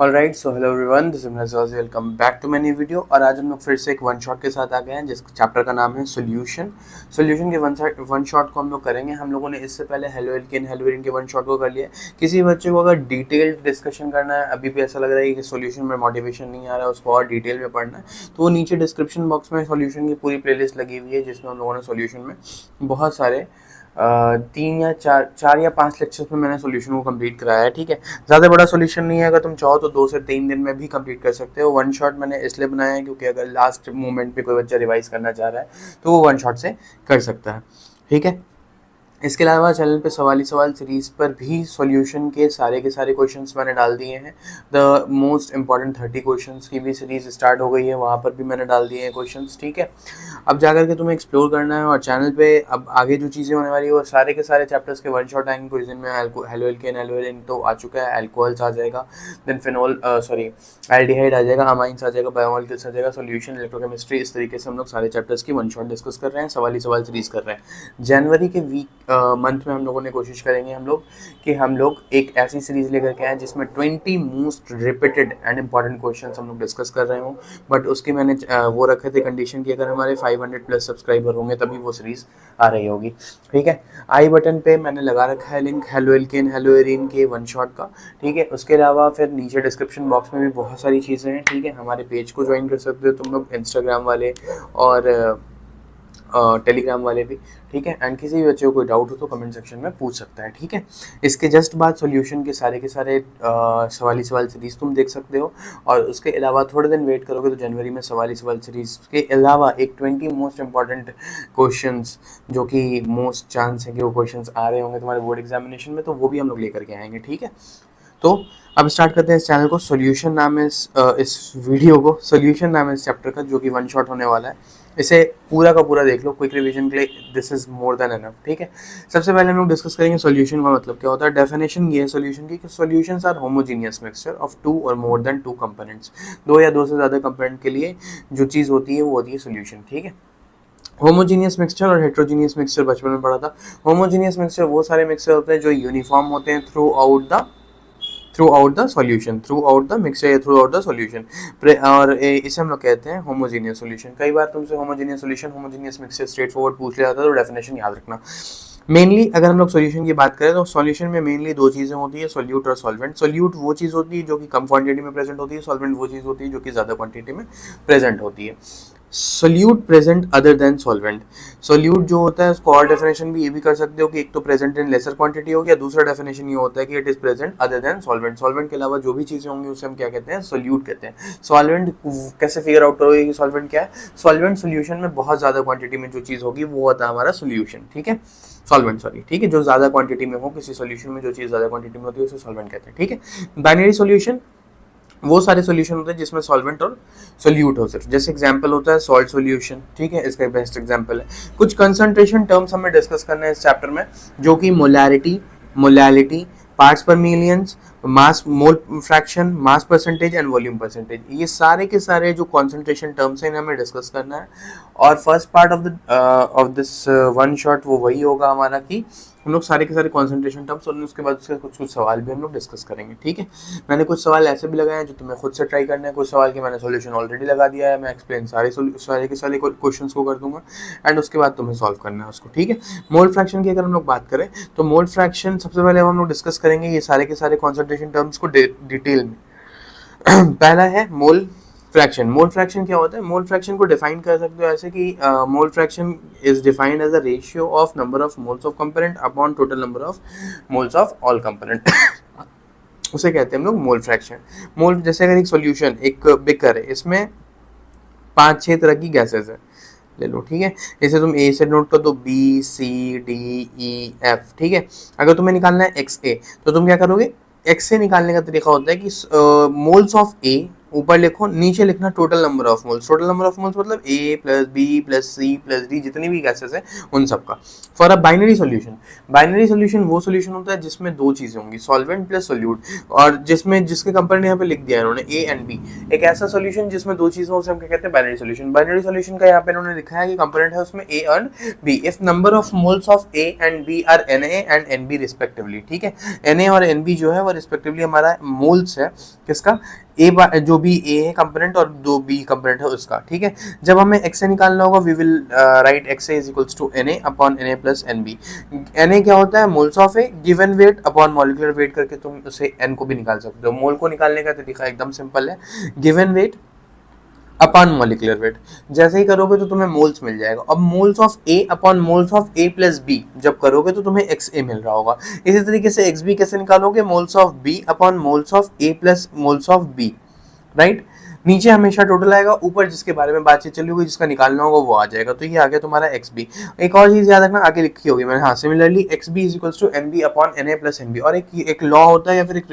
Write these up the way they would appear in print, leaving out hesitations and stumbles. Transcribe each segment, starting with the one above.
Alright, so hello everyone, this is Miraj, welcome back to my new video. और आज हम लोग फिर से एक वन शॉट के साथ आ गए हैं जिस चैप्टर का नाम है सॉल्यूशन। सॉल्यूशन के वन शॉट को हम लोग करेंगे। हम लोगों ने इससे पहले हेलो एल्केन हेलो एरिन के वन शॉट को कर लिया है। किसी बच्चे को अगर डिटेल्ड डिस्कशन करना है, अभी भी ऐसा लग रहा है कि सॉल्यूशन में मोटिवेशन नहीं आ रहा है, उसको और डिटेल में पढ़ना है, तो वो नीचे डिस्क्रिप्शन बॉक्स में सॉल्यूशन की पूरी प्लेलिस्ट लगी हुई है जिसमें हम लोगों ने सॉल्यूशन में बहुत सारे 3 या 4 या 5 लेक्चर्स में मैंने सॉल्यूशन को कंप्लीट कराया है। ठीक है, ज़्यादा बड़ा सॉल्यूशन नहीं है, अगर तुम चाहो तो 2 से 3 दिन में भी कंप्लीट कर सकते हो। वन शॉट मैंने इसलिए बनाया है क्योंकि अगर लास्ट मोमेंट पे कोई बच्चा रिवाइज करना चाह रहा है तो वो वन शॉट से कर सकता है। ठीक है, इसके अलावा चैनल पे सवाल ही सवाल सीरीज़ पर भी सॉल्यूशन के सारे क्वेश्चंस मैंने डाल दिए हैं। द मोस्ट इंपॉर्टेंट 30 क्वेश्चंस की भी सीरीज़ स्टार्ट हो गई है, वहाँ पर भी मैंने डाल दिए हैं क्वेश्चंस। ठीक है, अब जाकर के तुम्हें एक्सप्लोर करना है। और चैनल पे अब आगे जो चीज़ें होने वाली है वो सारे के सारे चैप्टर्स के वन शॉट आएंगे। कुछ दिन में हेलो एल्केन हेलो एरिन तो आ चुका है, एल्कोहल्स आ जाएगा, देन फिनोल एल्डिहाइड आ जाएगा, अमाइंस आ जाएगा, बायोमोलिक्यूल्स आ जाएगा, सॉल्यूशन, इलेक्ट्रोकेमिस्ट्री। इस तरीके से हम लोग सारे चैप्टर्स की वन शॉट डिस्कस कर रहे हैं, सवाल ही सवाल सीरीज़ कर रहे हैं। जनवरी के मंथ में हम लोगों ने कोशिश करेंगे हम लोग एक ऐसी सीरीज लेकर के आए जिसमें 20 most repeated and important questions हम लोग डिस्कस कर रहे हों। बट उसके मैंने वो रखे थे कंडीशन कि अगर हमारे 500 प्लस सब्सक्राइबर होंगे तभी वो सीरीज आ रही होगी। ठीक है, आई बटन पे मैंने लगा रखा है link halo alkane hello Erin के वन शॉट का। ठीक है, उसके अलावा फिर नीचे डिस्क्रिप्शन बॉक्स में भी बहुत सारी चीज़ें हैं। ठीक है, हमारे पेज को ज्वाइन कर सकते हो तुम लोग, इंस्टाग्राम वाले और टेलीग्राम वाले भी। ठीक है, एंड किसी भी बच्चे को कोई डाउट हो तो कमेंट सेक्शन में पूछ सकता है। ठीक है, इसके जस्ट बाद सॉल्यूशन के सारे सवाल ही सवाल सीरीज तुम देख सकते हो। और उसके अलावा थोड़े दिन वेट करोगे तो जनवरी में सवाल ही सवाल सीरीज के अलावा एक 20 मोस्ट इंपॉर्टेंट क्वेश्चंस जो कि मोस्ट चांस है कि वो क्वेश्चंस आ रहे होंगे तुम्हारे बोर्ड एग्जामिनेशन में, तो वो भी हम लोग लेकर के आएंगे। ठीक है, तो अब स्टार्ट करते हैं इस चैनल को। सॉल्यूशन नाम है इस वीडियो को, सॉल्यूशन नाम है इस चैप्टर का जो कि वन शॉट होने वाला है। इसे पूरा का पूरा देख लो क्विक रिवीजन के लिए, this is more than enough. ठीक है, सबसे पहले हम लोग डिस्कस करेंगे सॉल्यूशन का मतलब क्या होता है। डेफिनेशन ये है सॉल्यूशन की कि solutions are homogeneous mixture of 2 और मोर देन 2 कंपोनेंट्स। 2 या 2 से ज़्यादा कंपोनेंट के लिए जो चीज़ होती है वो होती है सॉल्यूशन। ठीक है, होमोजीनियस मिक्सचर और हेट्रोजीनियस मिक्सचर बचपन में पढ़ा था। होमोजीनियस मिक्सचर वो सारे मिक्सचर होते हैं जो यूनिफॉर्म होते हैं through out the solution, through out the mixture या थ्रू आउट द सॉल्यूशन। और इसे हम लोग कहते हैं होमोजीनियस सॉल्यूशन। कई बार तुमसे homogeneous solution, homogeneous mixture straight forward पूछ लिया जाता है, तो डेफिनेशन याद रखना। मेनली अगर हम लोग सॉल्यूशन की बात करें तो सॉल्यूशन में मेनली 2 चीज़ें होती है, सोल्यूट और सॉल्वेंट। सोल्यूट वो चीज़ होती है जो कि कम क्वांटिटी में प्रेजेंट होती है, सॉल्वेंट वो चीज़ होती है जो कि ज़्यादा क्वांटिटी में प्रेजेंट होती है। Solute present other than solvent. Solute जो होता है उसको और डेफिनेशन भी ये भी कर सकते हो कि एक तो प्रेजेंट इन लेसर क्वांटिटी हो गया, दूसरा डेफिनेशन ये होता है कि it is present other than solvent. Solvent के अलावा जो भी चीज़ें होंगी उसे हम क्या कहते हैं, सोल्यूट कहते हैं। सॉल्वेंट कैसे फिगर आउट करोगे कि सॉल्वेंट क्या है। सॉल्वेंट सोल्यूशन में बहुत ज़्यादा क्वांटिटी में जो चीज़ होगी वो होता है हमारा सोल्यूशन। ठीक है, सॉल्वेंट सॉरी, ठीक है, जो ज़्यादा क्वांटिटी में हो, किसी सोल्यूशन में जो चीज़ ज़्यादा क्वांटिटी में होती है उसे सॉल्वेंट कहते हैं। ठीक है, बाइनरी सोल्यूशन वो सारे सॉल्यूशन होते हैं जिसमें सॉल्वेंट और सोल्यूट हो सिर्फ। जैसे एग्जांपल होता है सॉल्ट सॉल्यूशन। ठीक है, इसका बेस्ट एग्जांपल है। कुछ कंसंट्रेशन टर्म्स हमें डिस्कस करना है इस चैप्टर में जो कि मोलैलिटी, पार्ट्स पर millions, mass mole fraction, mass percentage and volume percentage, ये सारे के सारे जो कॉन्सेंट्रेशन टर्म्स हैं हमें डिस्कस करना है। और first part of this one shot वो वही होगा हमारा कि हम लोग सारे के सारे कॉन्सेंट्रेशन टर्म्स और उसके बाद उसके कुछ सवाल भी हम लोग डिस्कस करेंगे। ठीक है, मैंने कुछ सवाल ऐसे भी लगाए हैं जो तुम्हें खुद से ट्राई करना है, कुछ सवाल की मैंने सॉल्यूशन ऑलरेडी लगा दिया है, मैं एक्सप्लेन सारे के सारे क्वेश्चंस को कर दूंगा एंड उसके बाद तुम्हें सॉल्व करना है उसको। ठीक है, मोल फ्रैक्शन की अगर हम लोग बात करें तो मोल फ्रैक्शन सबसे पहले हम लोग डिस्कस करेंगे ये सारे के सारे कॉन्सेंट्रेशन टर्म्स को डिटेल में। पहला है मोल फ्रैक्शन। मोल फ्रैक्शन क्या होता है, मोल फ्रैक्शन को डिफाइन कर सकते हो ऐसे कि mole fraction is defined as a ratio of number of moles of component upon total number of moles of all component. उसे कहते हैं हम लोग मोल फ्रैक्शन। मोल जैसे अगर एक सॉल्यूशन, एक बिकर है, इसमें 5-6 तरह की गैसेस है, ले लो। ठीक है, जैसे तुम ए से नोट कर दो B C D E F. ठीक है, अगर तुम्हें निकालना है एक्स ए तो तुम क्या करोगे, एक्स से निकालने का तरीका होता है कि मोल्स ऑफ ए ऊपर लिखो, नीचे लिखना total number of moles. Total number of moles मतलब A plus B plus C plus D, जितनी भी गैसेस है उन सबका। For a binary solution, binary solution वो सॉल्यूशन होता है जिसमें दो चीजें होंगी, सॉल्वेंट प्लस सोल्यूट, और जिसमें जिसके कंपेरेंट यहाँ पे लिख दिया है इन्होंने A एंड B। एक ऐसा सॉल्यूशन जिसमें दो चीजें उसे हम क्या कहते हैं, बाइनरी सॉल्यूशन। बाइनरी सॉल्यूशन का यहाँ पे इन्होंने लिखा है कि कंपेरेंट है उसमें A and B if number of moles of A and B are Na and Nb respectively, ठीक है। Na और Nb जो है वो रिस्पेक्टिवली हमारा मोल्स है किसका, जो भी ए है कंपोनेंट और दो बी कंपोनेंट है उसका, ठीक है। जब हमें एक्स ए निकालना होगा we will write X A is equals to N A upon N A plus N B. N A क्या होता है, moles of A given weight upon molecular weight करके तुम उसे एन को भी निकाल सकते हो। मोल को निकालने का तरीका एकदम सिंपल है, given weight upon molecular weight. जैसे ही करोगे तो तुम्हें मोल्स मिल जाएगा। अब moles of A upon moles of A plus B जब करोगे तो तुम्हें एक्स ए मिल रहा होगा। इसी तरीके से एक्स बी कैसे निकालोगे, moles of B upon moles of A plus moles of B, right. नीचे हमेशा टोटल आएगा, ऊपर जिसके बारे में बातचीत चली होगी जिसका निकालना होगा वो आ जाएगा। तो ये आ गया तुम्हारा एक्स बी। एक और चीज याद रखना, आगे लिखी होगी मैंने, हाँ, similarly X B is equals to N B upon N A plus N B. और एक लॉ होता है या फिर एक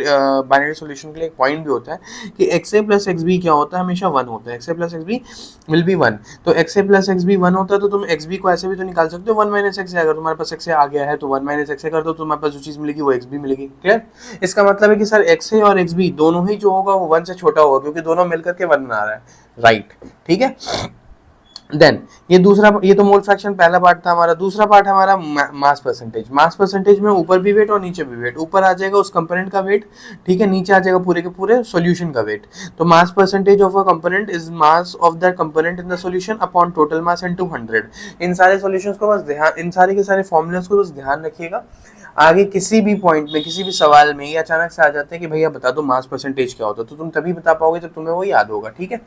बाइनरी सॉल्यूशन के लिए एक पॉइंट भी होता है कि X A plus X B क्या होता है, हमेशा वन होता है। X A plus X B will be one. तो X A plus X B one होता है तो तुम एक्स बी को ऐसे भी तो निकाल सकते हो, वन माइनस एक्स। अगर तुम्हारे पास एक्स ए आ गया है तो वन माइनस एक्स ए कर दो, तुम्हारे पास जो चीज मिलेगी वो एक्स बी मिलेगी। क्लियर। इसका मतलब है कि सर एक्स ए और एक्स बी दोनों ही जो होगा वो वन से छोटा होगा क्योंकि दोनों मिलकर के वन बना रहा है, राइट, ठीक है। देन ये दूसरा, ये तो मोल फ्रैक्शन पहला पार्ट था हमारा। दूसरा पार्ट हमारा मास परसेंटेज। मास परसेंटेज में ऊपर भी वेट और नीचे भी वेट। ऊपर आ जाएगा उस कंपोनेंट का वेट, ठीक है, नीचे आ जाएगा पूरे के पूरे सॉल्यूशन का वेट। तो mass percentage of a component is mass of that component in the solution upon total mass into 100। इन सारे सॉल्यूशंस को बस ध्यान, इन सारे के सारे फॉर्मूलास को बस ध्यान रखिएगा। आगे किसी भी पॉइंट में, किसी भी सवाल में ये अचानक से आ जाते हैं कि भैया बता दो मास परसेंटेज क्या होता है, तो तुम तभी बता पाओगे जब तुम्हें वो याद होगा, ठीक है।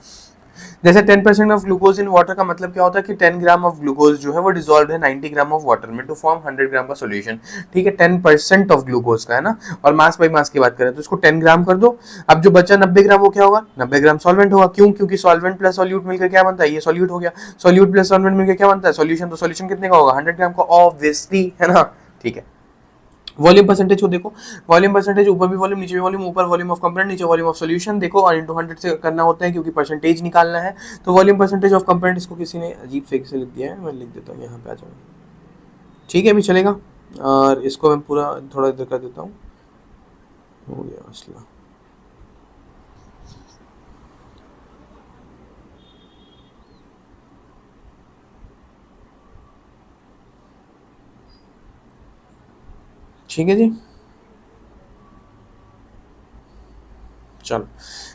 जैसे 10% ऑफ ग्लूकोज इन वाटर का मतलब क्या होता है कि 10 ग्राम ऑफ ग्लूकोज जो है वो डिसॉल्व है 90 ग्राम ऑफ वाटर में टू फॉर्म 100 ग्राम का सॉल्यूशन, ठीक है। 10% ऑफ ग्लूकोज का है ना। और मास बाई मास की बात करें तो इसको 10 ग्राम कर दो। अब जो बचा 90 ग्राम वो क्या होगा, 90 ग्राम सॉल्वेंट होगा। क्यों, क्योंकि सॉल्वेंट प्लस सॉल्यूट मिलकर क्या बनता है, ये सॉल्यूट हो गया। सॉल्यूट प्लस सॉल्वेंट मिलकर क्या बनता है, सॉल्यूशन। तो सॉल्यूशन कितने का होगा, 100 ग्राम का, ऑब्वियसली, है ना, ठीक है। वॉल्यूम परसेंटेज को देखो, वॉल्यूम परसेंटेज ऊपर भी वॉल्यूम नीचे भी वॉल्यूम, ऊपर वॉल्यूम ऑफ कंपोनेंट नीचे वॉल्यूम ऑफ सॉल्यूशन देखो, और इनटू 100 से करना होता है क्योंकि परसेंटेज निकालना है। तो वॉल्यूम परसेंटेज ऑफ कंपोनेंट, इसको किसी ने अजीब फेक से लिख दिया है, मैं लिख देता हूँ यहाँ पे, आ जाओ, ठीक है, अभी चलेगा। और इसको मैं पूरा थोड़ा इधर कर देता हूँ, हो गया मसला। ठीक है जी, चलो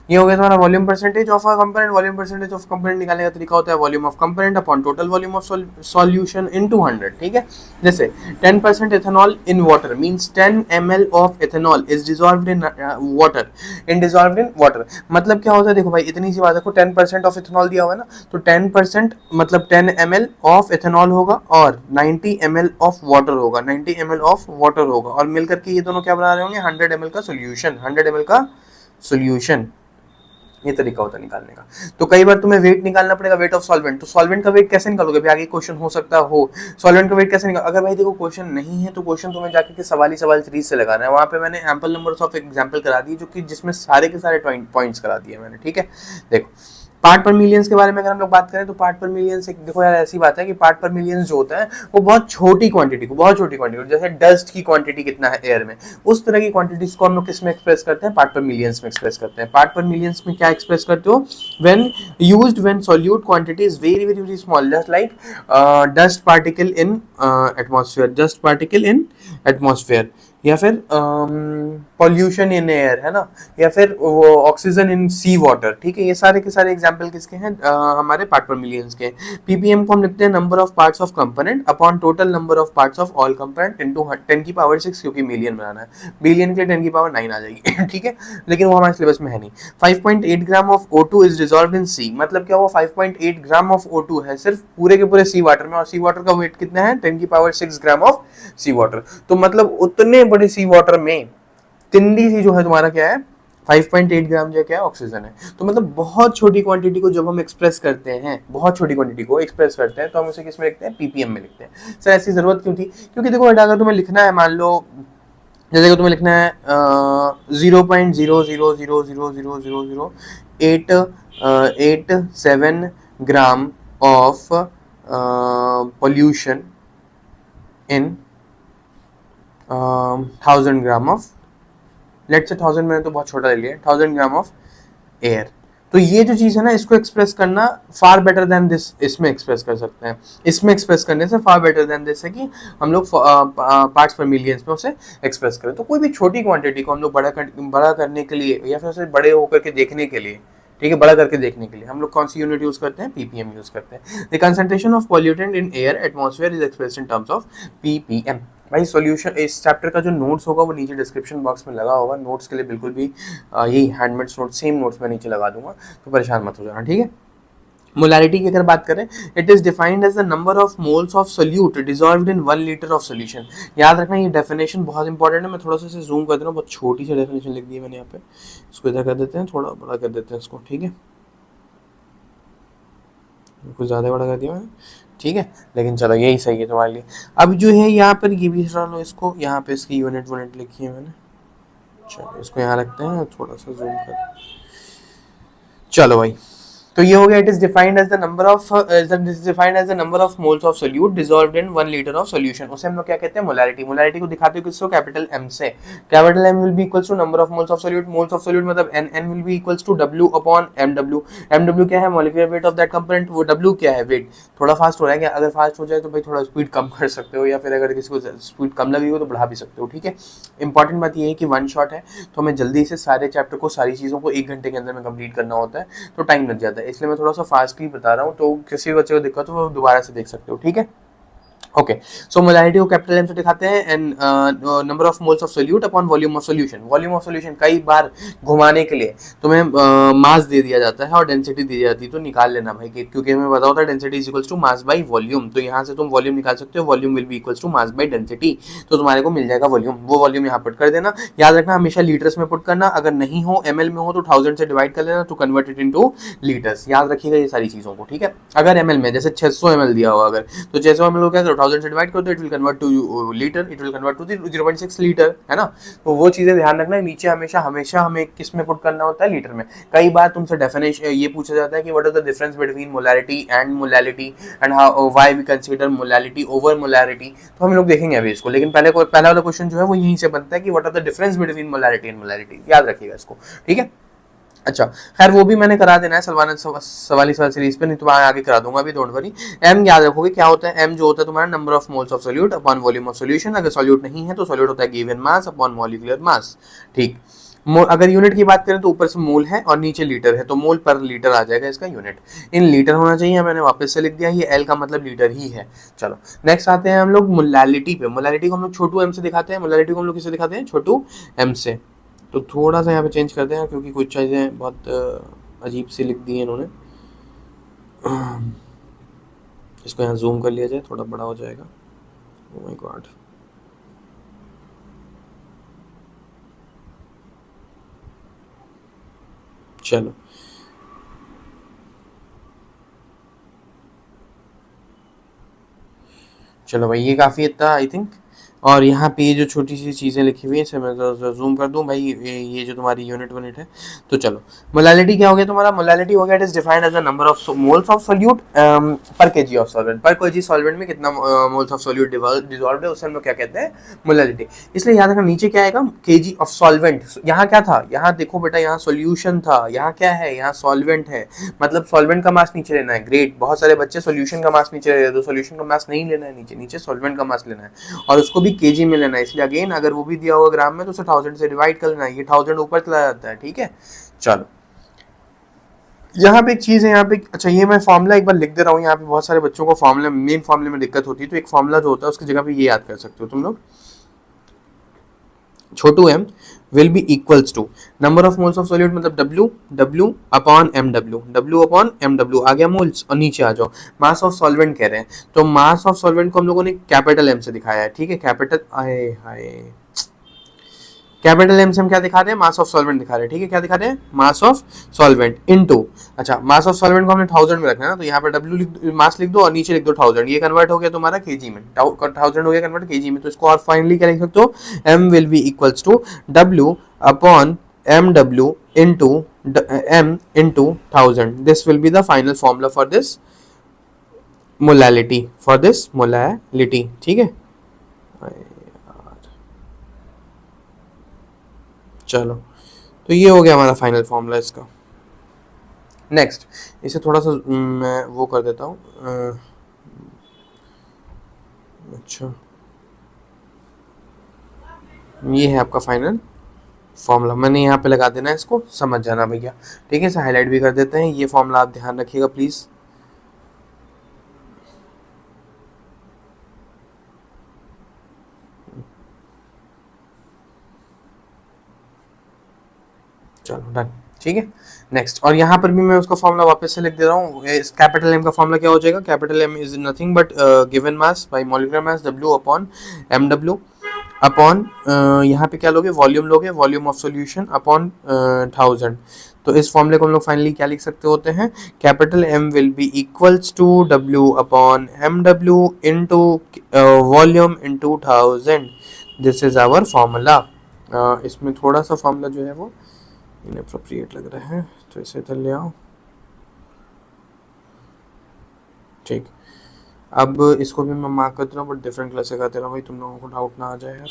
ये हो गया तुम्हारा volume percentage of a component. Volume percentage of component निकालने का तरीका होता है volume of component upon total volume of solution into 100, ठीक है। जैसे 10% ethanol in water means 10 ml of ethanol is dissolved in water, dissolved in water. मतलब क्या होता है, देखो भाई इतनी सी बात, देखो 10% ऑफ इथेनॉल दिया हुआ है ना, तो 10% मतलब 10 ml ऑफ इथेनॉल होगा और 90 ml ऑफ वाटर होगा, 90 ml ऑफ वाटर होगा, और मिलकर के ये दोनों क्या बना रहे होंगे, 100 ml का सोल्यूशन, 100 ml का सोल्यूशन। ये तरीका होता है निकालने का। तो कई बार तुम्हें वेट निकालना पड़ेगा, वेट ऑफ सॉल्वेंट। तो सॉल्वेंट का वेट कैसे निकालोगे, अभी आगे क्वेश्चन हो सकता हो, सॉल्वेंट का वेट कैसे निकाल। अगर भाई देखो क्वेश्चन नहीं है तो क्वेश्चन तुम्हें जाके के सवाल ही सवाल सीरीज से लगाना है। वहां पे मैंने एम्पल नंबर्स ऑफ एग्जांपल करा दिए जो कि जिसमें सारे के सारे पॉइंट्स करा दिए मैंने, ठीक है। देखो पार्ट पर मिलियंस के बारे में अगर हम लोग बात करें तो पार्ट पर मिलियंस, देखो यार ऐसी बात है कि पार्ट पर मिलियंस जो होता है वो बहुत छोटी क्वांटिटी को, बहुत छोटी क्वांटिटी, जैसे डस्ट की क्वांटिटी कितना है एयर में, उस तरह की क्वांटिटीज को हम लोग किस में एक्सप्रेस करते हैं, पार्ट पर मिलियंस में एक्सप्रेस करते हैं। पार्ट पर मिलियंस में क्या एक्सप्रेस करते हो, when used when solute quantity is very very very small, just like dust particle in atmosphere, dust particle in atmosphere, या फिर पॉल्यूशन इन एयर, है ना, या फिर वो ऑक्सीजन इन सी वाटर, ठीक है। ये सारे के सारे एग्जांपल किसके हैं, हमारे पार्ट पर मिलियंस के। पीपीएम को हम लिखते हैं number of parts of component upon total number of parts of all component into 10 की पावर 6, क्योंकि मिलियन बनाना है, बिलियन के लिए 10 की पावर 9 आ जाएगी, ठीक है, लेकिन वो हमारे सिलेबस में है नहीं। 5.8 gram of O2 is dissolved in sea, मतलब क्या, वो 5.8 ग्राम ऑफ O2 है सिर्फ पूरे के पूरे सी वाटर में, और सी वाटर का वेट कितना है, 10 की power 6 gram of sea water. तो मतलब उतने बड़े सी वाटर में तिंडी सी जो है तुम्हारा क्या है, 5.8 ग्राम जो क्या है, ऑक्सीजन है। तो मतलब बहुत छोटी क्वांटिटी को जब हम एक्सप्रेस करते हैं, बहुत छोटी क्वांटिटी को एक्सप्रेस करते हैं तो हम उसे किस में लिखते हैं, पीपीएम में लिखते हैं। सर ऐसी जरूरत क्यों थी, क्योंकि देखो बेटा अगर तुम्हें लिखना है, मान लो जैसे कि तुम्हें लिखना है 0.000008887 gram of pollution in 1000 gram of, let's say 1000 मैंने तो बहुत छोटा ले लिया, 1000 ग्राम ऑफ एयर। तो ये जो चीज़ है ना, इसको एक्सप्रेस करना फार बेटर देन दिस, इसमें एक्सप्रेस कर सकते हैं। इसमें एक्सप्रेस करने से फार बेटर देन दिस है कि हम लोग पार्ट्स पर मिलियंस में उसे एक्सप्रेस करें। तो कोई भी छोटी क्वांटिटी को हम लोग बड़ा करने के लिए या फिर उसे बड़े होकर के देखने के लिए, ठीक है, बड़ा करके देखने के लिए हम लोग कौन सी यूनिट यूज करते हैं, पीपीएम यूज करते हैं। The concentration of pollutant in air atmosphere is expressed in terms of ppm. भाई सॉल्यूशन, इस चैप्टर का जो नोट्स होगा वो नीचे डिस्क्रिप्शन बॉक्स में लगा होगा। नोट्स के लिए बिल्कुल भी यही हैंडमेड्स नोट्स, सेम नोट्स में नीचे लगा दूंगा, तो परेशान मत हो जाना, ठीक है। मोलारिटी की अगर बात करें, it is defined as the number of moles of solute dissolved in 1 litre of solution. याद रखना ये डेफिनेशन बहुत इंपॉर्टेंट है। मैं थोड़ा सा इसे जूम कर दे रहा हूँ, बहुत छोटी सी डेफिनेशन लिख दी है मैंने यहाँ पे, इसको इधर कर देते हैं, थोड़ा बड़ा कर देते हैं इसको, ठीक है, कुछ ज़्यादा बड़ा कर दिया मैंने, ठीक है, लेकिन चलो यही सही है तुम्हारे लिए। अब जो है यहाँ पर ये भी लो, इसको यहाँ पे इसकी यूनिट लिखी है मैंने, चलो इसको यहाँ रखते हैं, थोड़ा सा जूम कर, चलो भाई। तो ये हो गया, it is defined as the number of moles of solute dissolved in 1 litre of solution. उसे हम लोग क्या कहते हैं, मोलारिटी। मोलारिटी को दिखाते हैं किसको, कैपिटल एम से। Capital M will be equals to number of moles of solute. Moles of solute मतलब N, N will be equals to W upon M W. M W क्या है, molecular weight of that component, वो W क्या है, wait. थोड़ा fast हो रहा है क्या, अगर फास्ट हो जाए तो भाई थोड़ा स्पीड कम कर सकते हो, या फिर अगर किसी को स्पीड कम लगी हो तो बढ़ा भी सकते हो, ठीक है। इंपॉर्टेंट बात ये है कि 1 शॉट है, तो हमें जल्दी से सारे चैप्टर को, सारी चीज़ों को 1 घंटे के अंदर में कंप्लीट करना होता है, तो टाइम लग जाता है, इसलिए मैं थोड़ा सा फास्टली बता रहा हूँ। तो किसी बच्चे को दिक्कत हो वो दोबारा से देख सकते हो, ठीक है। ओके, सो मोलारिटी को कैपिटल एम से दिखाते हैं, and number of moles of solute upon volume of solution. Volume of solution कई बार घुमाने के लिए तुम्हें मास दे दिया जाता है और डेंसिटी दी जाती है, तो निकाल लेना भाई, क्योंकि हमें पता होता है density is equals to mass by volume. तो यहाँ से तुम वॉल्यूम निकाल सकते हो, volume will be equals to mass by density, तो तुम्हारे को मिल जाएगा वॉल्यूम। वो वॉल्यूम यहाँ पुट कर देना, याद रखना हमेशा लीटर्स में पुट करना, अगर नहीं हो एमएल में हो तो 1000 से डिवाइड कर लेना to convert it into litres. याद रखिएगा ये सारी चीज़ों को, ठीक है। अगर एमएल में जैसे 600 ml दिया हो अगर, तो 600 ml हो गया तो 1000 से डिवाइड कर दो, it will convert to litre, it will convert to 0.6 litre, है ना। तो वो चीज़ें ध्यान रखना है, नीचे हमेशा हमें किस में पुट करना होता है, लीटर में। कई बार तुमसे डेफिनेशन ये पूछा जाता है कि what is the difference between molarity and molality and how why we consider molality over molarity, तो हम लोग देखेंगे अभी इसको। लेकिन पहला वाला क्वेश्चन जो है वो यहीं से बनता है कि what are the difference between molarity and molality, याद रखिएगा इसको, ठीक है। अच्छा, खैर वो भी मैंने करा देना है सवाल सीरीज पे, नहीं तो मैं आगे करा दूंगा, अभी डोंट वरी। एम याद रखोगे क्या होता है, एम जो होता है तुम्हारा number of moles of solute upon volume of solution. अगर सोल्यूट नहीं है तो सोल्यूट होता है given mass upon molecular mass, ठीक। अगर यूनिट की बात करें तो ऊपर से मोल है और नीचे लीटर है, तो मोल पर लीटर आ जाएगा इसका यूनिट, इन लीटर होना चाहिए, मैंने वापस से लिख दिया, ये एल का मतलब लीटर ही है। चलो नेक्स्ट आते हैं हम लोग मोलालिटी पे। मोलालिटी को हम लोग छोटू एम से दिखाते हैं, मोलालिटी को हम लोग किससे दिखाते हैं, छोटू एम से। तो थोड़ा सा यहाँ पे चेंज करते हैं क्योंकि कुछ चीज़ें बहुत अजीब सी लिख दी है इन्होंने। इसको यहाँ जूम कर लिया जाए, थोड़ा बड़ा हो जाएगा। ओह माय गॉड, चलो चलो भाई, ये काफ़ी इतना आई थिंक। और यहाँ पे ये जो छोटी सी चीज़ें लिखी हुई है इसे मैं जूम कर दूँ भाई, ये जो तुम्हारी यूनिट है। तो चलो, मोलालिटी क्या हो गया तुम्हारा, मोलालिटी हो गया, it is defined as the number of moles of solute per KG of solvent. Per KG solvent में कितना मोल्स ऑफ सोल्यूट डिजॉल्व है, उसे हम लोग क्या कहते हैं, मोलालिटी। इसलिए याद रखना नीचे क्या आएगा, केजी ऑफ सॉल्वेंट। यहाँ क्या था, यहाँ देखो बेटा, यहाँ सोल्यूशन था, यहाँ क्या है, यहाँ सॉल्वेंट है, मतलब सॉल्वेंट का मास नीचे लेना है। ग्रेट, बहुत सारे बच्चे सोल्यूशन का मास नीचे ले रहे हैं, तो सोल्यूशन का मास नहीं लेना है, नीचे सॉल्वेंट का मास लेना है, और उसको भी केजी में लेना है। इसलिए अगेन अगर वो भी दिया हुआ ग्राम में तो उसे 1000 से डिवाइड कर लेना है, ये 1000 ऊपर चला जाता है, ठीक है। चलो यहाँ पे एक चीज़ है, यहाँ पे अच्छा, ये मैं फॉर्मूला एक बार लिख दे रहा हूँ, यहाँ पे बहुत सारे बच्चों को फॉर्मूला, मेन फॉर्मूले में दिक्कत होती है, तो एक फॉर्मूला जो होता है उसकी जगह पे ये याद कर सकते हो तुम लोग, छोटू M will be equals to number of moles of solute, मतलब W upon W upon MW, आ गया मोल्स, और नीचे आ जाओ मास ऑफ सॉल्वेंट कह रहे हैं, तो मास ऑफ सॉल्वेंट को हम लोगों ने कैपिटल M से दिखाया है, ठीक है। कैपिटल कैपिटल एम से हम क्या दिखा रहे हैं, मास ऑफ सॉल्वेंट दिखा रहे हैं, ठीक है, क्या दिखा रहे हैं, मास ऑफ सॉल्वेंट इनटू, अच्छा मास ऑफ सॉल्वेंट को हमने 1000 में रखना है ना, तो यहाँ पर डब्ल्यू मास लिख दो और नीचे लिख दो 1000, ये कन्वर्ट हो गया तुम्हारा केजी में, 1000 हो गया कन्वर्ट केजी में, तो इसको और फाइनली क्या लिख सकते हो, m will be equals to w upon mw into m into 1000, this will be the final formula for this molality, ठीक है। चलो तो ये हो गया हमारा फाइनल फॉर्मूला इसका। नेक्स्ट इसे थोड़ा सा मैं वो कर देता हूँ, अच्छा ये है आपका फाइनल फॉर्मूला, मैंने यहाँ पे लगा देना है, इसको समझ जाना भैया, ठीक है। इसे हाईलाइट भी कर देते हैं, ये फॉर्मूला आप ध्यान रखिएगा प्लीज। चलो डन, ठीक है। नेक्स्ट, और यहाँ पर भी मैं उसका फॉर्मूला वापस से लिख दे रहा हूँ। कैपिटल एम का फॉर्मूला क्या हो जाएगा, capital M is nothing but given mass by molecular mass W upon M W upon यहाँ पे क्या लोगे, वॉल्यूम लोगे, वॉल्यूम ऑफ सॉल्यूशन अपॉन 1000। तो इस फॉर्मूले को हम लोग फाइनली क्या लिख सकते होते हैं, capital M will be equals to W upon M W into volume into 1000, this is our formula. इसमें थोड़ा सा फॉर्मूला जो है वो इनअप्रोप्रिएट लग रहा है, तो इसे इधर ले आओ, ठीक। अब इसको भी मैं मार्क कर दे रहा हूँ, बट डिफरेंट कलर से कर दे रहा हूँ भाई, तुम लोगों को डाउट ना आ जाए यार।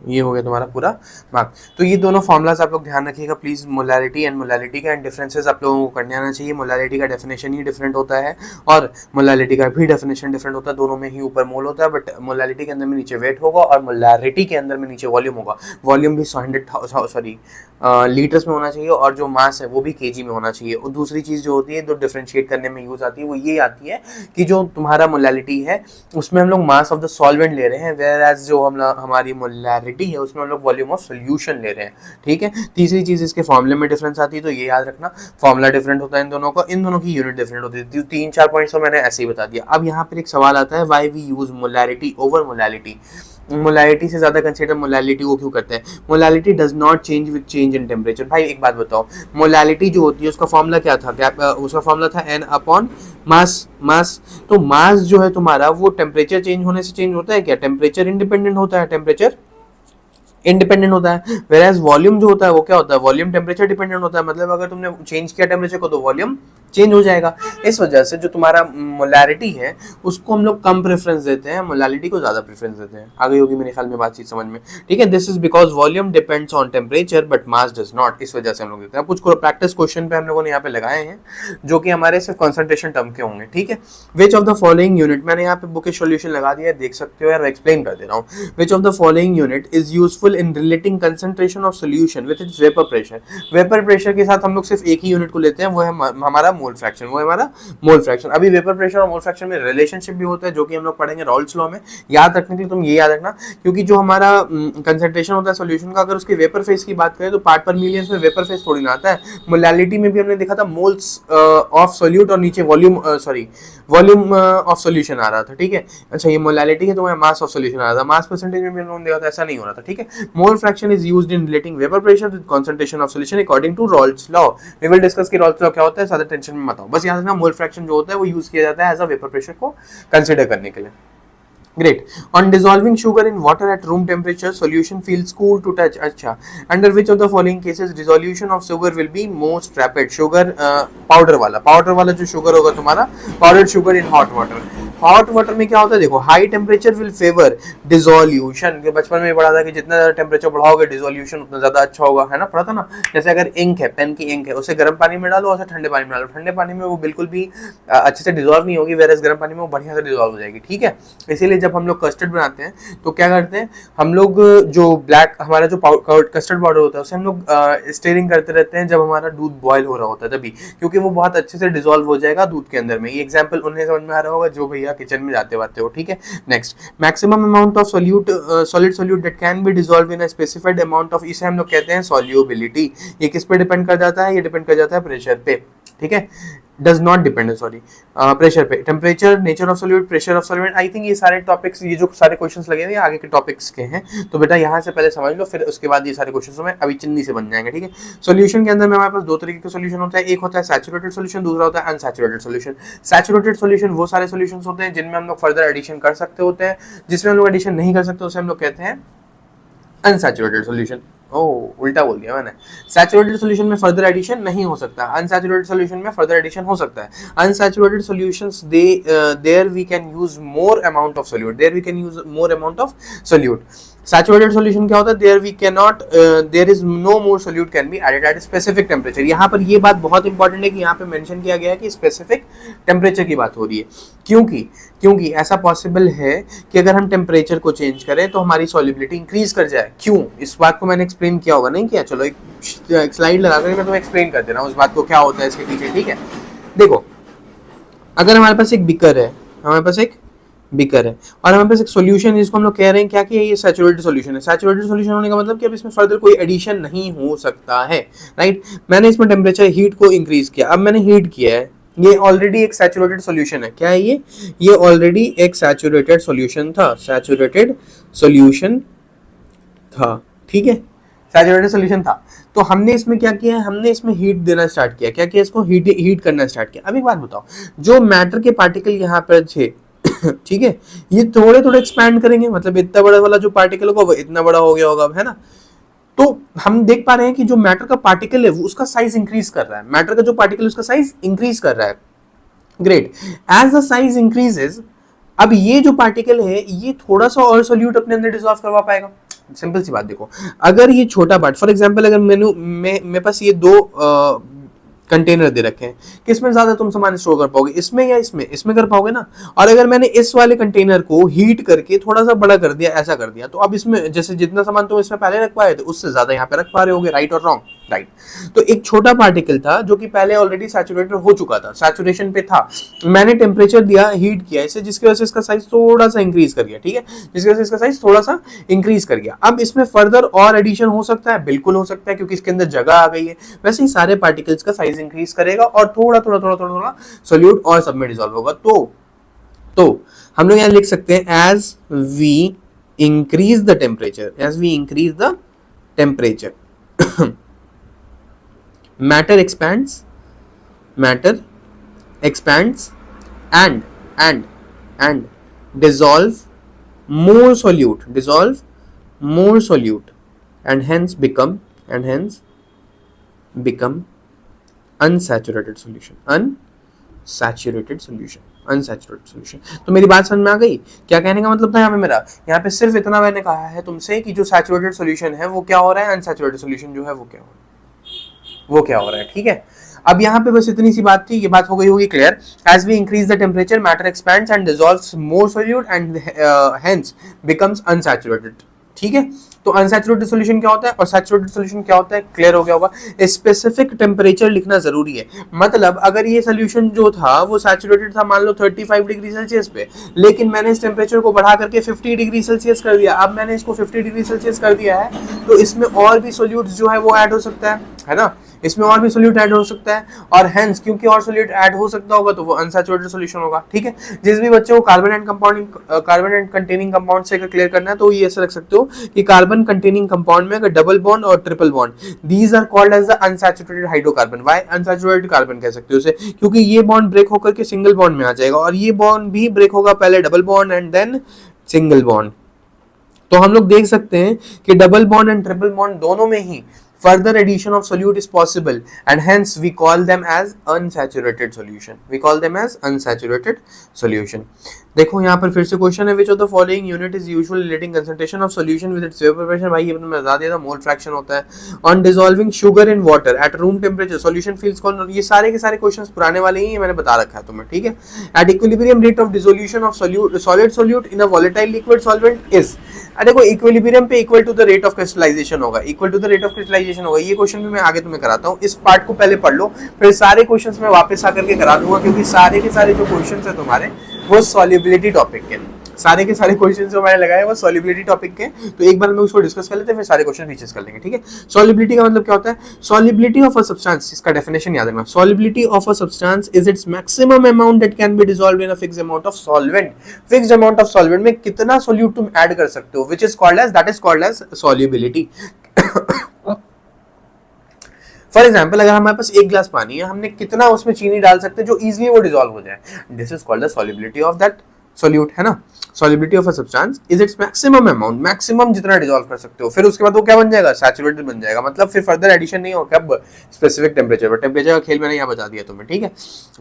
ये हो गया तुम्हारा पूरा मार्क। तो ये दोनों फॉर्मुलाज आप लोग ध्यान रखिएगा प्लीज, मोलारिटी एंड मोलालिटी का, एंड डिफरेंसेस आप लोगों को करने आना चाहिए। मोलालिटी का डेफिनेशन ही डिफरेंट होता है और मोलालिटी का भी डेफिनेशन डिफरेंट होता है, दोनों में ही ऊपर मोल होता है, बट मोलालिटी के अंदर में नीचे वेट होगा और मोलारिटी के अंदर में नीचे वॉल्यूम होगा। वॉल्यूम भी 100 लीटर्स में होना चाहिए और जो मास है वो भी केजी में होना चाहिए। और दूसरी चीज़ जो होती है, जो डिफ्रेंशिएट करने में यूज आती है, वो ये आती है कि जो तुम्हारा मोलालिटी है उसमें हम लोग मास ऑफ द सॉल्वेंट ले रहे हैं, वेयर एज जो हमारी मोलारिटी है उसमें हम लोग वॉल्यूम ऑफ सोल्यूशन ले रहे हैं, ठीक है। तीसरी चीज़ इसके फॉर्मूले में डिफरेंस आती है, तो ये याद रखना, फॉर्मूला डिफरेंट होता है इन दोनों का, इन दोनों की यूनिट डिफरेंट होती है। 3-4 पॉइंट्स तो मैंने ऐसे ही बता दिया। अब यहाँ पर एक सवाल आता है, why we use molarity over molality, molality से ज्यादा कंसीडर मोलालिटी को क्यों करते हैं। Molality does not change with change in temperature. भाई एक बात बताओ, मोलालिटी जो होती है उसका फॉर्मूला क्या था, क्या उसका फॉर्मूला था एन अपॉन मास। तो मास जो है तुम्हारा वो टेम्परेचर चेंज होने से चेंज होता है क्या, टेम्परेचर इंडिपेंडेंट होता है, टेम्परेचर इंडिपेंडेंट होता है। वेराज वॉल्यूम जो होता है वो क्या होता है, वॉल्यूम टेम्परेचर डिपेंडेंट होता है, मतलब अगर तुमने चेंज किया टेम्परेचर को तो वॉल्यूम चेंज हो जाएगा। इस वजह से जो तुम्हारा मोलारिटी है उसको हम लोग कम प्रेफरेंस देते हैं, मोलालिटी को ज्यादा प्रेफरेंस देते हैं। आ गई होगी मेरे ख्याल में बातचीत समझ में, ठीक है। This is because volume depends on temperature but mass does not, इस वजह से हम लोग देते हैं। कुछ प्रैक्टिस क्वेश्चन पे हम लोगों ने यहाँ पे लगाए हैं जो कि हमारे सिर्फ कॉन्सेंट्रेशन टर्म के होंगे, ठीक है। विच ऑफ द फॉलोइंग यूनिट, मैंने यहाँ पे बुकिश सॉल्यूशन लगा दिया है, देख सकते हो यार, एक्सप्लेन कर दे रहा हूँ। विच of the following unit is useful in relating concentration of solution with its vapour pressure. Vapour pressure के साथ हम लोग सिर्फ एक ही यूनिट को लेते हैं, वो है हमारा मोल फ्रैक्शन, वो है हमारा मोल फ्रैक्शन। अभी वेपर प्रेशर और मोल फ्रैक्शन में रिलेशनशिप भी होता है जो कि हम लोग पढ़ेंगे रॉल्स लॉ में। याद रखने के लिए तुम ये याद रखना, क्योंकि जो हमारा कंसंट्रेशन होता है सॉल्यूशन का, अगर उसके वेपर फेज की बात करें तो पार्ट पर मिलियन में वेपर फेज थोड़ी ना आता है। मोलालिटी में भी हमने देखा था मोल्स ऑफ सॉल्यूट और नीचे वॉल्यूम ऑफ सॉल्यूशन आ रहा था, ठीक है। अच्छा ये मोलालिटी है तो मास ऑफ सॉल्यूशन आ रहा था, मास परसेंटेज में भी हम लोगों ने देखा था ऐसा नहीं हो रहा था, ठीक है। Mole fraction is used in relating vapour pressure with concentration of solution according to Raoult's law. We will discuss कि रॉल्स लॉ क्या होता है, ज्यादा टेंशन में मत आओ, बस याद रखना मोल फ्रैक्शन जो होता है वो यूज किया जाता है एज अ वेपर प्रेशर को कंसीडर करने के लिए। Great. On dissolving sugar in water at room temperature, solution feels cool to touch. अच्छा, under which of the following cases dissolution of sugar will be most rapid? Sugar powder वाला जो sugar होगा तुम्हारा, powdered sugar in hot water. Hot water में क्या होता है, देखो high temperature will favour dissolution. बचपन में पढ़ा था कि जितना ज्यादा टेम्परेचर बढ़ाओगे डिसोल्यूशन उतना ज्यादा अच्छा होगा, है ना, पढ़ा था ना। जैसे अगर इंक है, पेन की इंक है, उसे गर्म पानी में डालो और ठंडे पानी में डालो, ठंडे पानी में वो बिल्कुल भी अच्छे से डिसॉल्व नहीं होगी, वेरस गर्म पानी में वो बढ़िया से डिसॉल्व हो जाएगी, ठीक है। इसीलिए जब हम लोग कस्टर्ड बनाते हैं तो क्या करते हैं हम लोग, जो ब्लैक हमारा जो कस्टर्ड पाउडर होता है उसे हम लोग स्टीयरिंग करते रहते हैं जब हमारा दूध बॉयल हो रहा होता है तभी, क्योंकि वो बहुत अच्छे से डिसॉल्व हो जाएगा दूध के अंदर में। ये एग्जाम्पल उन्हें समझ में आ रहा होगा जो भैया किचन में जाते बाते हो, ठीक है। Next, maximum amount of solute solid solute that can B dissolve in a specified amount of, इसे हम लोग कहते हैं सॉल्युबिलिटी। ये किस पे डिपेंड कर जाता है, ये डिपेंड कर जाता है प्रेशर पे। ठीक है, does not depend, sorry, pressure पे। Temperature, nature of solute, pressure of solvent, I think ये सारे टॉपिक्स, ये जो सारे क्वेश्चंस लगे हुए हैं आगे के टॉपिक्स के हैं, तो बेटा यहाँ से पहले समझ लो, फिर उसके बाद ये सारे क्वेश्चंस में अभी चिन्नी से बन जाएंगे, ठीक है। सॉल्यूशन के अंदर में हमारे पास दो तरीके का सॉल्यूशन होता है, एक होता है सैचुरेटेड सॉल्यूशन, दूसरा होता है अनसैचुरेटेड सॉल्यूशन। सैचुरेटेड सॉल्यूशन वो सारे सॉल्यूशंस होते हैं जिनमें हम लोग फर्दर एडिशन कर सकते होते हैं, जिसमें हम लोग एडिशन नहीं कर सकते उसे हम लोग कहते हैं अनसैचुरेटेड सॉल्यूशन। उल्टा बोल दिया मैंने, सैचुरेटेड सॉल्यूशन में फर्दर एडिशन नहीं हो सकता, अनसैचुरेटेड सॉल्यूशन में फर्दर एडिशन हो सकता है। Unsaturated solutions there we can use more amount of solute, there we can use more amount of solute. Saturated solution क्या होता है, there we can not, there is no more solute can be added at specific temperature. यहाँ पर ये बात बहुत important है कि यहाँ पे मेंशन किया गया है कि स्पेसिफिक टेम्परेचर की बात हो रही है, क्योंकि ऐसा पॉसिबल है कि अगर हम टेम्परेचर को चेंज करें तो हमारी सॉल्युबिलिटी इंक्रीज कर जाए। क्यों, इस बात को मैंने एक्सप्लेन किया होगा, नहीं किया, चलो एक स्लाइड लगा कर मैं तुम्हें एक्सप्लेन कर दे रहा हूँ उस बात को, क्या होता है इसके पीछे, ठीक है। देखो, अगर हमारे पास एक बीकर है, हमारे पास एक बीकर है और हमारे पास एक सॉल्यूशन है जिसको हम लोग कह रहे हैं क्या कि ये सैचुरेटेड सॉल्यूशन है। सैचुरेटेड सॉल्यूशन होने का मतलब कि अब इसमें फर्दर कोई एडिशन नहीं हो सकता है, राइट। मैंने इसमें टेम्परेचर, हीट को इंक्रीज किया, अब मैंने हीट किया है, ये ऑलरेडी एक सैचुरेटेड सॉल्यूशन है। क्या है ये ऑलरेडी एक सैचुरेटेड सॉल्यूशन था, सैचुरेटेड सॉल्यूशन था, ठीक है, सैचुरेटेड सॉल्यूशन था। तो हमने इसमें क्या किया है, हमने इसमें हीट देना स्टार्ट किया। क्या किया, इसको हीट करना स्टार्ट किया। अब एक बात बताओ, जो मैटर के पार्टिकल यहाँ पर थे ठीक है, ये थोड़े थोड़े एक्सपैंड करेंगे, मतलब इतना बड़ा वाला जो पार्टिकल होगा वो इतना बड़ा हो गया होगा, है ना। तो हम देख पा रहे हैं कि जो मैटर का पार्टिकल है वो उसका साइज इंक्रीज कर रहा है, मैटर का जो पार्टिकल है उसका साइज इंक्रीज कर रहा है। Great, as the size increases, अब ये जो पार्टिकल है ये थोड़ा सा और सॉल्यूट अपने अंदर डिसॉल्व करवा पाएगा। सिंपल सी बात, देखो, अगर ये छोटा पार्ट, फॉर एग्जांपल अगर मेरे पास ये दो कंटेनर दे रखे हैं, किसमें ज्यादा तुम सामान स्टोर कर पाओगे, इसमें या इसमें कर पाओगे ना। और अगर मैंने इस वाले कंटेनर को हीट करके थोड़ा सा बड़ा कर दिया, ऐसा कर दिया, तो अब इसमें जैसे जितना सामान तुम इसमें पहले रख पाए थे उससे ज्यादा यहाँ पे रख पा रहे होगे, राइट और रॉन्ग, राइट। तो एक छोटा पार्टिकल था जो कि पहले ऑलरेडी सैचुरेटेड हो चुका था, सैचुरेशन पे था, मैंने टेम्परेचर दिया, हीट किया इसे, जिसकी वजह से इसका साइज थोड़ा सा इंक्रीज कर गया, ठीक है, जिसकी वजह से इसका साइज थोड़ा सा इंक्रीज कर गया। अब इसमें फर्दर और एडिशन हो सकता है, बिल्कुल हो सकता है, क्योंकि इसके अंदर जगह आ गई है। वैसे ही सारे पार्टिकल्स का साइज इंक्रीज करेगा और थोड़ा थोड़ा थोड़ा थोड़ा थोड़ा सॉल्यूट और सब में डिसॉल्व होगा। तो हम लोग यहां लिख सकते हैं, as we increase the temperature, as we increase the temperature matter expands and dissolve more solute and hence become unsaturated solution। तो मेरी बात समझ में आ गई, क्या कहने का मतलब था यहाँ पे मेरा, यहाँ पे सिर्फ इतना मैंने कहा है तुमसे कि जो सैचुरेटेड सॉल्यूशन है वो क्या हो रहा है, अनसैचुरेटेड सॉल्यूशन जो है वो क्या हो रहा है, ठीक है। अब यहाँ पे बस इतनी सी बात थी, ये बात हो गई होगी clear. As we increase the temperature, matter expands and dissolves more solute and hence becomes unsaturated, ठीक है। तो अनसैचुरेटेड सॉल्यूशन क्या होता है और सैचुरेटेड सॉल्यूशन क्या होता है, क्लियर हो गया होगा। स्पेसिफिक टेम्परेचर लिखना जरूरी है, मतलब अगर ये सॉल्यूशन जो था वो सैचुरेटेड था मान लो 35 डिग्री सेल्सियस पे, लेकिन मैंने इस टेम्परेचर को बढ़ा करके 50 डिग्री सेल्सियस कर दिया, अब मैंने इसको 50 डिग्री सेल्सियस कर दिया है, तो इसमें और भी सॉल्यूट जो है वो ऐड हो सकता है ना, इसमें और भी सॉल्यूट ऐड हो सकता है, और हेंस क्योंकि और सॉल्यूट ऐड हो सकता होगा तो वो अनसैचुरेटेड सॉल्यूशन होगा, ठीक है। जिस भी बच्चे को कार्बन एंड कंटेनिंग कंपाउंड से क्लियर करना है तो ये ऐसे रख सकते हो कि कार्बन कंटेनिंग कंपाउंड में अगर डबल बॉन्ड और triple bond, these are called as the unsaturated hydrocarbon. Why unsaturated carbon कह सकते हो उसे, क्योंकि ये बॉन्ड ब्रेक होकर के सिंगल बॉन्ड में आ जाएगा और ये बॉन्ड भी ब्रेक होगा, पहले double bond and then single bond. तो हम लोग देख सकते हैं कि double bond and triple bond दोनों में ही further addition of solute is possible and hence we call them as unsaturated solution। देखो यहाँ पर फिर से क्वेश्चन है, which of the following unit is usually relating concentration of solution with its vapor pressure। भाई ये तो मैं बता दिया था, मोल फ्रैक्शन होता है। on dissolving sugar in water at room temperature solution feels कौन, ये सारे के सारे क्वेश्चंस पुराने वाले ही मैंने बता रखा है तुम्हें, ठीक है। at equilibrium rate of dissolution of solid solute in a volatile liquid solvent is, देखो इक्विलिब्रियम पे equal to the rate of crystallisation होगा, ये क्वेश्चन भी मैं आगे तुम्हें कराता हूँ, इस पार्ट को पहले पढ़ लो, फिर सारे क्वेश्चंस मैं वापस आकर के करा दूंगा, क्योंकि सारे के सारे जो क्वेश्चंस है तुम्हारे वो सॉल्युबिलिटी टॉपिक के। सारे के सारे क्वेश्चन जो मैंने लगाए वो सॉलिबिलिटी टॉपिक के, तो एक बार मैं उसको डिस्कस कर लेते हैं, फिर सारे क्वेश्चन नीचे कर लेंगे, ठीक है। सॉलिबिलिटी का मतलब क्या होता है? सॉलिबिलिटी ऑफ अ सब्सटेंस, इसका डेफिनेशन याद रखना, solubility of a substance is its maximum amount that can be dissolved in a fixed amount of solvent. Fixed amount of solvent में कितना सोल्यूट तुम ऐड कर सकते हो, which is called as, that is called as solubility. For example अगर हमारे पास एक गिलास पानी है, हमने कितना उसमें चीनी डाल सकते हैं जो इजीली वो डिसॉल्व हो जाए, this is called the solubility of that solute, है ना। Solubility of a substance is its maximum amount, maximum जितना डिसॉल्व कर सकते हो, फिर उसके बाद वो क्या बन जाएगा, सैचुरेटेड बन जाएगा, मतलब फिर फर्दर एडिशन नहीं होगा, कब, स्पेसिफिक टेम्परेचर पर। टेम्परेचर का खेल मैंने यहाँ बता दिया तुम्हें, ठीक है।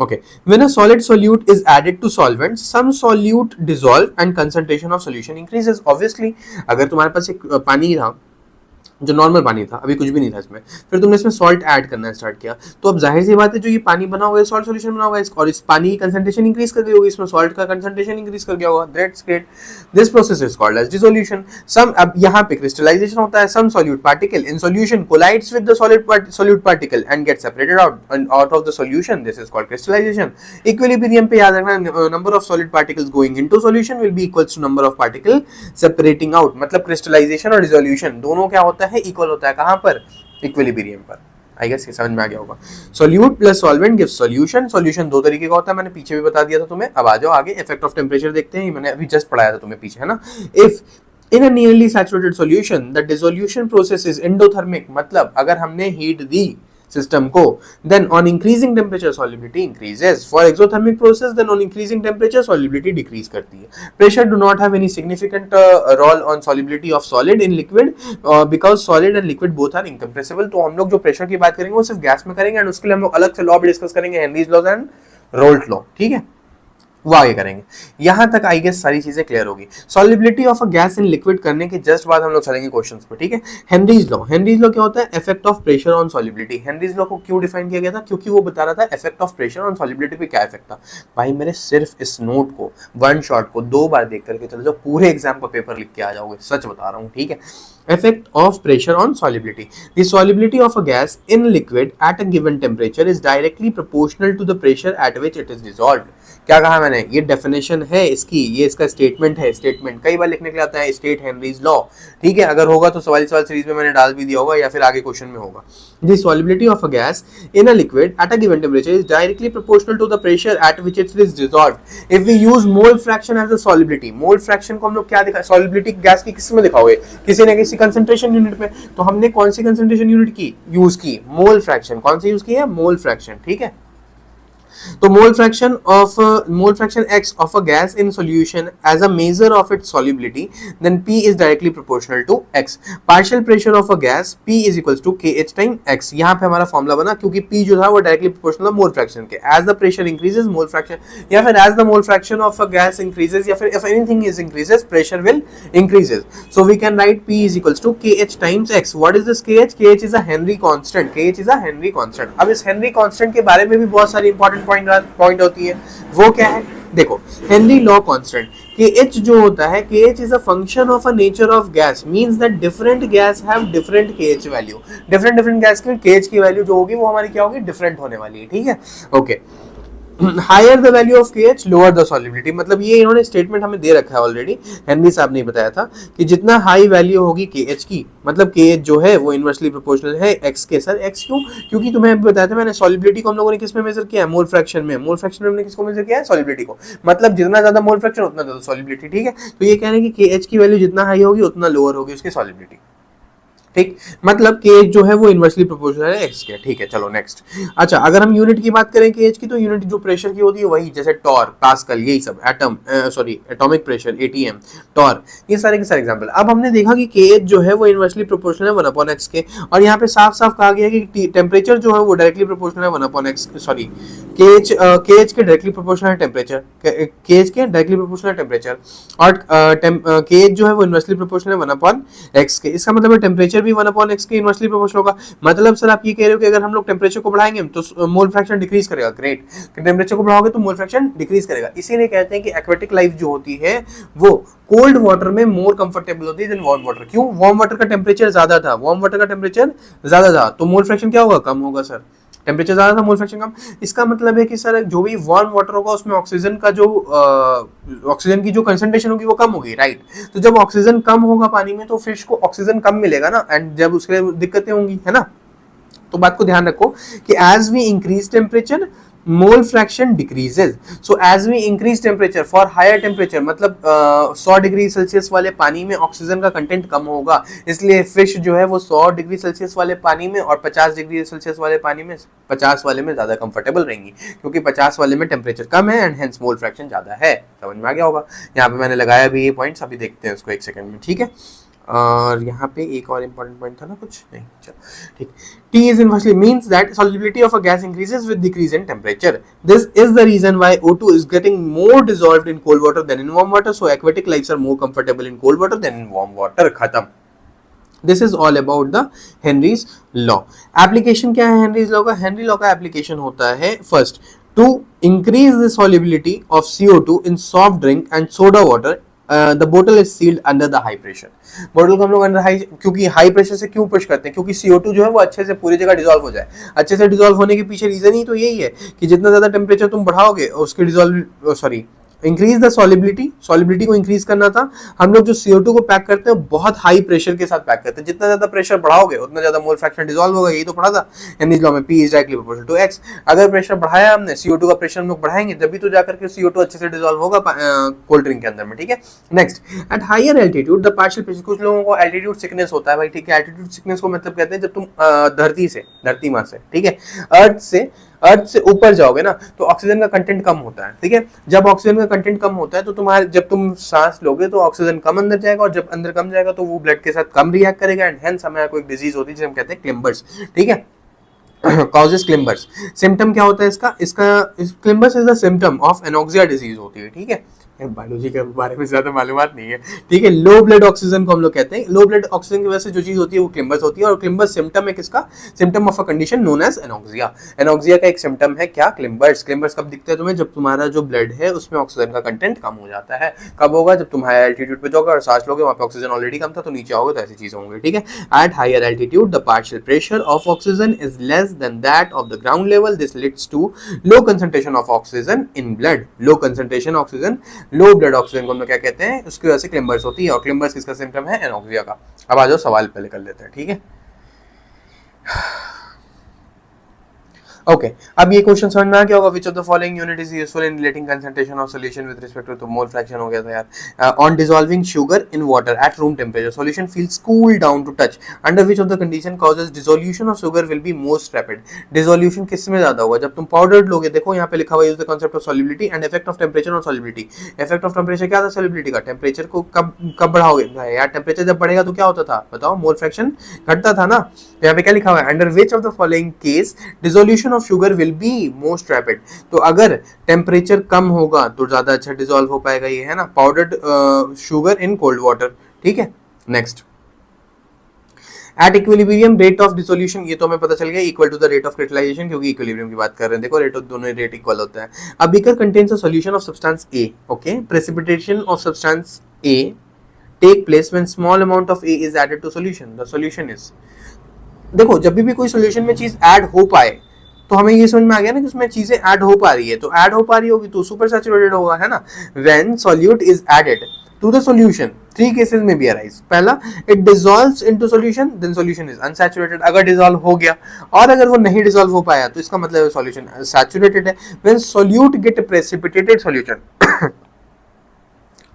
Okay, when a solid solute is added to solvent, some solute dissolve and concentration of solution increases. Obviously अगर तुम्हारे पास एक पानी था जो नॉर्मल पानी था, अभी कुछ भी नहीं था इसमें, फिर तुमने इसमें सॉल्ट ऐड करना स्टार्ट किया, तो अब जाहिर सी बात है जो ये पानी बना हुआ है सॉल्ट सॉल्यूशन बना हुआ है, और इस पानी की कंसंट्रेशन इंक्रीज कर गई होगी, इसमें सॉल्ट का कंसंट्रेशन इंक्रीज कर गया होगा, that's great. This process is called as dissolution. Some, अब यहाँ पे क्रिस्टलाइजेशन होता है, some solute particle in solution collides with the solute particle and get separated out of the solution, this is called crystallization. Equilibrium पे याद रखना, number of solid particles going into solution will be equals to number of particle separating out, मतलब crystallization और dissolution दोनों क्या होता है, equal होता है, कहां पर, इक्विलिब्रियम पर। आई गेस ये समझ में आ गया होगा। Solute plus solvent gives solution. Solution दो तरीके का होता है, मैंने पीछे भी बता दिया था तुम्हें। अब आ जाओ आगे, इफेक्ट ऑफ टेम्परेचर देखते हैं, मैंने अभी जस्ट पढ़ाया था तुम्हें पीछे, है ना। If in a nearly saturated solution the dissolution process is endothermic, मतलब अगर हमने हीट दी सिस्टम को, then on increasing temperature solubility increases. For exothermic process, then on increasing temperature solubility decrease करती है। Pressure do not have any significant role on solubility of solid in liquid because solid and liquid both are incompressible। तो हम लोग जो pressure की बात करेंगे वो सिर्फ गैस में करेंगे, एंड उसके लिए हम लोग अलग से लॉ भी डिस्कस करेंगे, Henry's law and Raoult law, ठीक है, वो आगे करेंगे। यहां तक आई गेस सारी चीजें क्लियर होगी। Solubility of a gas in liquid करने के जस्ट बाद हम लोग चलेंगे क्वेश्चंस पे, ठीक है। हेनरीज लॉ, हेनरीज लॉ क्या होता है, effect of pressure on solubility. Henry's law को क्यों डिफाइन किया गया था, क्योंकि वो बता रहा था effect of pressure on solubility पे क्या इफेक्ट था। भाई मेरे सिर्फ इस नोट को, वन शॉट को 2 बार देख करके चलो जाओ, पूरे एग्जाम का पेपर लिख के आ जाओगे, सच बता रहा हूँ, ठीक है। Effect of pressure on solubility. The solubility of a gas in liquid at a given temperature is directly proportional to the pressure at which it is dissolved. क्या कहा मैंने, ये डेफिनेशन है इसकी, ये इसका स्टेटमेंट है, स्टेटमेंट कई बार लिखने के लिए आता है, स्टेट हेनरीज लॉ, ठीक है। अगर होगा तो सवाल सीरीज में मैंने डाल भी दिया होगा, या फिर आगे क्वेश्चन में होगा। The solubility of a gas in a liquid at a given temperature is directly proportional to the pressure at which it is dissolved. If we use mole fraction as a solubility, mole fraction को हम लोग क्या दिखा, solubility gas की किस में दिखाओगे, किसी न किसी कंसंट्रेशन यूनिट में, तो हमने कौन सी कंसंट्रेशन यूनिट की यूज की, मोल फ्रैक्शन। कौन सी यूज की है, मोल फ्रैक्शन, ठीक है। तो mole fraction x of a gas in solution as a measure of its solubility, then P is directly proportional to x. Partial pressure of a gas P is equals to KH time x. यहाँ पे हमारा formula बना, क्योंकि P जो था वो directly proportional mole fraction के। As the pressure increases, mole fraction, या फिर as the mole fraction of a gas increases, या फिर if anything is increases, pressure will increases. So we can write P is equals to KH times x. What is this KH? KH is a Henry constant. KH is a Henry constant. अब इस Henry constant के बारे में भी बहुत सारी important point होती है, वो क्या है, देखो हेनरी लॉ कांस्टेंट KH जो होता है, KH is a function of a nature of gas, means that different guys have different KH value. Different gas की KH की वैल्यू जो होगी वो हमारी क्या होगी, डिफरेंट होने वाली है, ठीक है। Okay, higher the value of KH lower the solubility, मतलब ये इन्होंने स्टेटमेंट हमें दे रखा है ऑलरेडी, हेनरी साहब ने बताया था कि जितना हाई वैल्यू होगी KH की, मतलब KH जो है वो इनवर्सली प्रोपोर्शनल है x के। सर x क्यों, क्योंकि तुम्हें अभी बताया था मैंने, सॉल्युबिलिटी को हम लोगों ने किस में मेजर किया है, मोल फ्रैक्शन में। मोल फ्रैक्शन में हमने किसको मेजर किया है, सॉल्युबिलिटी को, मतलब जितना ज्यादा मोल फ्रैक्शन उतना ज्यादा सॉल्युबिलिटी, ठीक है। तो ये कह रहे हैं कि KH की वैल्यू जितना हाई होगी उतना लोअर होगी उसकी सॉल्युबिलिटी, ठीक, मतलब KH जो है वो इनवर्सली प्रोपोर्शनल है x के, ठीक है। चलो नेक्स्ट। अच्छा, अगर हम यूनिट की बात करें KH की, तो यूनिट जो प्रेशर की होती है वही, जैसे टॉर, पास्कल, यही सब, एटॉमिक प्रेशर, ATM, टॉर, ये सारे के सारे एग्जांपल। अब हमने देखा कि KH जो है वो इनवर्सली प्रोपोर्शनल है 1/x के, और यहाँ पे साफ साफ कहा गया है कि टेम्परेचर जो है वो डायरेक्टली प्रोपोर्शनल है 1/x, सॉरी KH के डायरेक्टली प्रोपोर्शनल है टेम्परेचर, KH के डायरेक्टली प्रोपोर्शनल टेम्परेचर, और KH जो है वो इनवर्सली प्रोपोर्शनल है 1/x के। इसका मतलब है टेम्परेचर भी 1/x के इनवर्सली प्रोपोर्शनल होगा। मतलब सर आप ये कह रहे हो कि अगर हम लोग टेम्परेचर को बढ़ाएंगे तो मोल फ्रैक्शन डिक्रीज करेगा, ग्रेट, टेम्परेचर को बढ़ाओगे तो मोल फ्रैक्शन डिक्रीज करेगा। इसीलिए कहते हैं कि एक्वेटिक लाइफ जो होती है वो कोल्ड वाटर में मोर कंफर्टेबल होती है देन वार्म वाटर। क्यों, वार्म वाटर का टेम्परेचर ज्यादा था, वार्म वाटर का टेम्परेचर ज्यादा था, तो मोल फ्रैक्शन क्या होगा, कम होगा सर, टेम्परेचर ज्यादा था, मोल फ्रैक्शन कम। इसका मतलब है कि सर जो भी वार्म वाटर होगा उसमें ऑक्सीजन का जो ऑक्सीजन की जो कंसंट्रेशन होगी वो कम होगी, राइट। तो जब ऑक्सीजन कम होगा पानी में तो फिश को ऑक्सीजन कम मिलेगा ना, एंड जब उसके लिए दिक्कतें होंगी, है ना। तो बात को ध्यान रखो कि as we increase temperature mole fraction decreases. So as we increase temperature for higher temperature, मतलब 100 डिग्री सेल्सियस वाले पानी में ऑक्सीजन का कंटेंट कम होगा, इसलिए फिश जो है वो 100 डिग्री सेल्सियस वाले पानी में और 50 डिग्री सेल्सियस वाले पानी में 50 वाले में ज्यादा कंफर्टेबल रहेंगी, क्योंकि 50 वाले में टेम्परेचर कम है एंड हेंस मोल फ्रैक्शन ज्यादा है। समझ में आ गया होगा। यहाँ पे मैंने लगाया भी ये पॉइंट्स, अभी देखते हैं उसको एक सेकंड में, ठीक है। और यहाँ पे एक और इम्पोर्टेंट पॉइंट था ना, कुछ नहीं, चलो ठीक। T is inversely means that solubility of a gas increases with decrease in temperature. This is the reason why O2 is getting more dissolved in cold water than in warm water. So aquatic lives are more comfortable in cold water than in warm water. खत्म। This is all about the Henry's law. Application क्या है Henry's law का? Henry law का application होता है first to increase the solubility of CO2 in soft drink and soda water. The bottle is sealed under the high pressure. बोतल को हम लोग अंडर हाई, क्योंकि हाई प्रेशर से क्यों पुश करते हैं? क्योंकि CO2 जो है वो अच्छे से पूरी जगह डिसॉल्व हो जाए। अच्छे से डिसॉल्व होने के पीछे रीजन ही तो यही है कि जितना ज्यादा टेम्परेचर तुम बढ़ाओगे उसके dissolve increase the solubility, solubility को इंक्रीज करना था। हम लोग जो CO2 को पैक करते हैं बहुत हाई प्रेशर के साथ पैक करते हैं, जितना ज्यादा प्रेशर बढ़ाओगे उतना ज्यादा मोल फ्रैक्शन डिसॉल्व होगा, यही तो पढ़ा था हेनरीज लॉ में, P is directly proportional to X। अगर प्रेशर बढ़ाया हमने, CO2 का प्रेशर हम लोग बढ़ाएंगे जब तो जाकर के CO2 अच्छे से डिसॉल्व होगा कोल्ड ड्रिंक के अंदर में, ठीक है। Next, at higher altitude the partial pressure, कुछ लोगों को एल्टीट्यूड सिकनेस होता है भाई, ठीक है। एल्टीट्यूड सिकनेस को मतलब कहते हैं जब तुम धरती माँ से, ठीक है, अर्थ से ऊपर जाओगे ना तो ऑक्सीजन का कंटेंट कम होता है, ठीक है। जब ऑक्सीजन का कंटेंट कम होता है तो तुम्हारे, जब तुम सांस लोगे तो ऑक्सीजन कम अंदर जाएगा, और जब अंदर कम जाएगा तो वो ब्लड के साथ कम रिएक्ट करेगा, एंड हेंस हमें कोई डिजीज होती है जिसे हम कहते हैं क्लिम्बर्स, ठीक है। कॉजेस क्लिम्बर्स। सिम्टम क्या होता है इसका climbers is the symptom of anoxia disease होती है, ठीक है। बायोलॉजी के बारे में ज्यादा मालूमात नहीं है, ठीक है। लो ब्लड ऑक्सीजन को हम लोग कहते हैं, लो ब्लड ऑक्सीजन की वजह से जो चीज होती है वो क्लिम्बर्स होती है, और क्लिम्बर्स सिम्टम है किसका? Symptom of a condition known as anoxia. Anoxia का एक सिम्टम है क्या? क्लिम्बर्स। क्लिम्बर्स कब दिखते हैं तुम्हें? जब तुम्हारा जो ब्लड है उसमें ऑक्सीजन का कंटेंट कम हो जाता है। कब होगा? जब तुम हाई एल्टीट्यूड पे जाओगे और सांस लोगे, वहां पे ऑक्सीजन ऑलरेडी कम था तो नीचे आओगे तो ऐसी चीजें होंगी, ठीक है। At higher altitude the partial pressure of oxygen is less than that of the ground level, this leads to low concentration of oxygen in blood. Low concentration oxygen, low blood oxygen को हम लोग क्या कहते हैं? उसकी वजह से क्लिम्बर्स होती है, और क्लिम्बर्स किसका सिम्टम है? एनोक्सिया का। अब आ जाओ सवाल पहले कर लेते हैं, ठीक है। ओके, अब ये क्वेश्चन समझ में आ गया होगा। Which of the following unit is useful in relating concentration of solution with respect to mole fraction? हो गया था यार। On dissolving sugar in water at room temperature solution feels cool down to touch, under which of the condition causes dissolution of sugar will be most rapid? Dissolution किस में ज्यादा होगा? जब तुम पाउडर लोगे, देखो यहाँ पे लिखा हुआ use the concept of solubility and effect of temperature on solubility. Effect of temperature क्या था? सॉल्युबिलिटी का। टेम्परेचर को कब बढ़ाओगे यार? टेम्परेचर जब बढ़ेगा तो क्या होता था बताओ? मोल फ्रैक्शन घटता था ना। यहाँ पे क्या लिखा हुआ है? Under which of the following case dissolution of sugar will be most rapid? तो अगर टेम्परेचर कम होगा तो ज्यादा अच्छा डिसॉल्व हो पाएगा, ये है ना, powdered sugar in cold water, ठीक है। Next, at equilibrium rate of dissolution, ये तो हमें पता चल गया, equal to the rate of crystallisation, क्योंकि इक्विलिब्रियम की बात कर रहे हैं। देखो रेट ऑफ दोनों रेट इक्वल होता है। A beaker contains a solution of substance A, okay. Precipitation of substance A take place when small amount of A is added to solution. The solution is, देखो जब भी कोई solution में चीज add हो पाए तो हमें ये समझ में आ गया ना कि उसमें चीजें ऐड हो पा रही है, तो ऐड हो पा रही होगी तो सुपर सैचुरेटेड होगा, है ना। When solute is added to the solution, three cases में भी अराइज। पहला, it dissolves into solution, then solution is unsaturated, अगर डिसॉल्व हो गया, और अगर वो नहीं डिसॉल्व हो पाया तो इसका मतलब सॉल्यूशन सैचुरेटेड है। When solute get precipitated solution,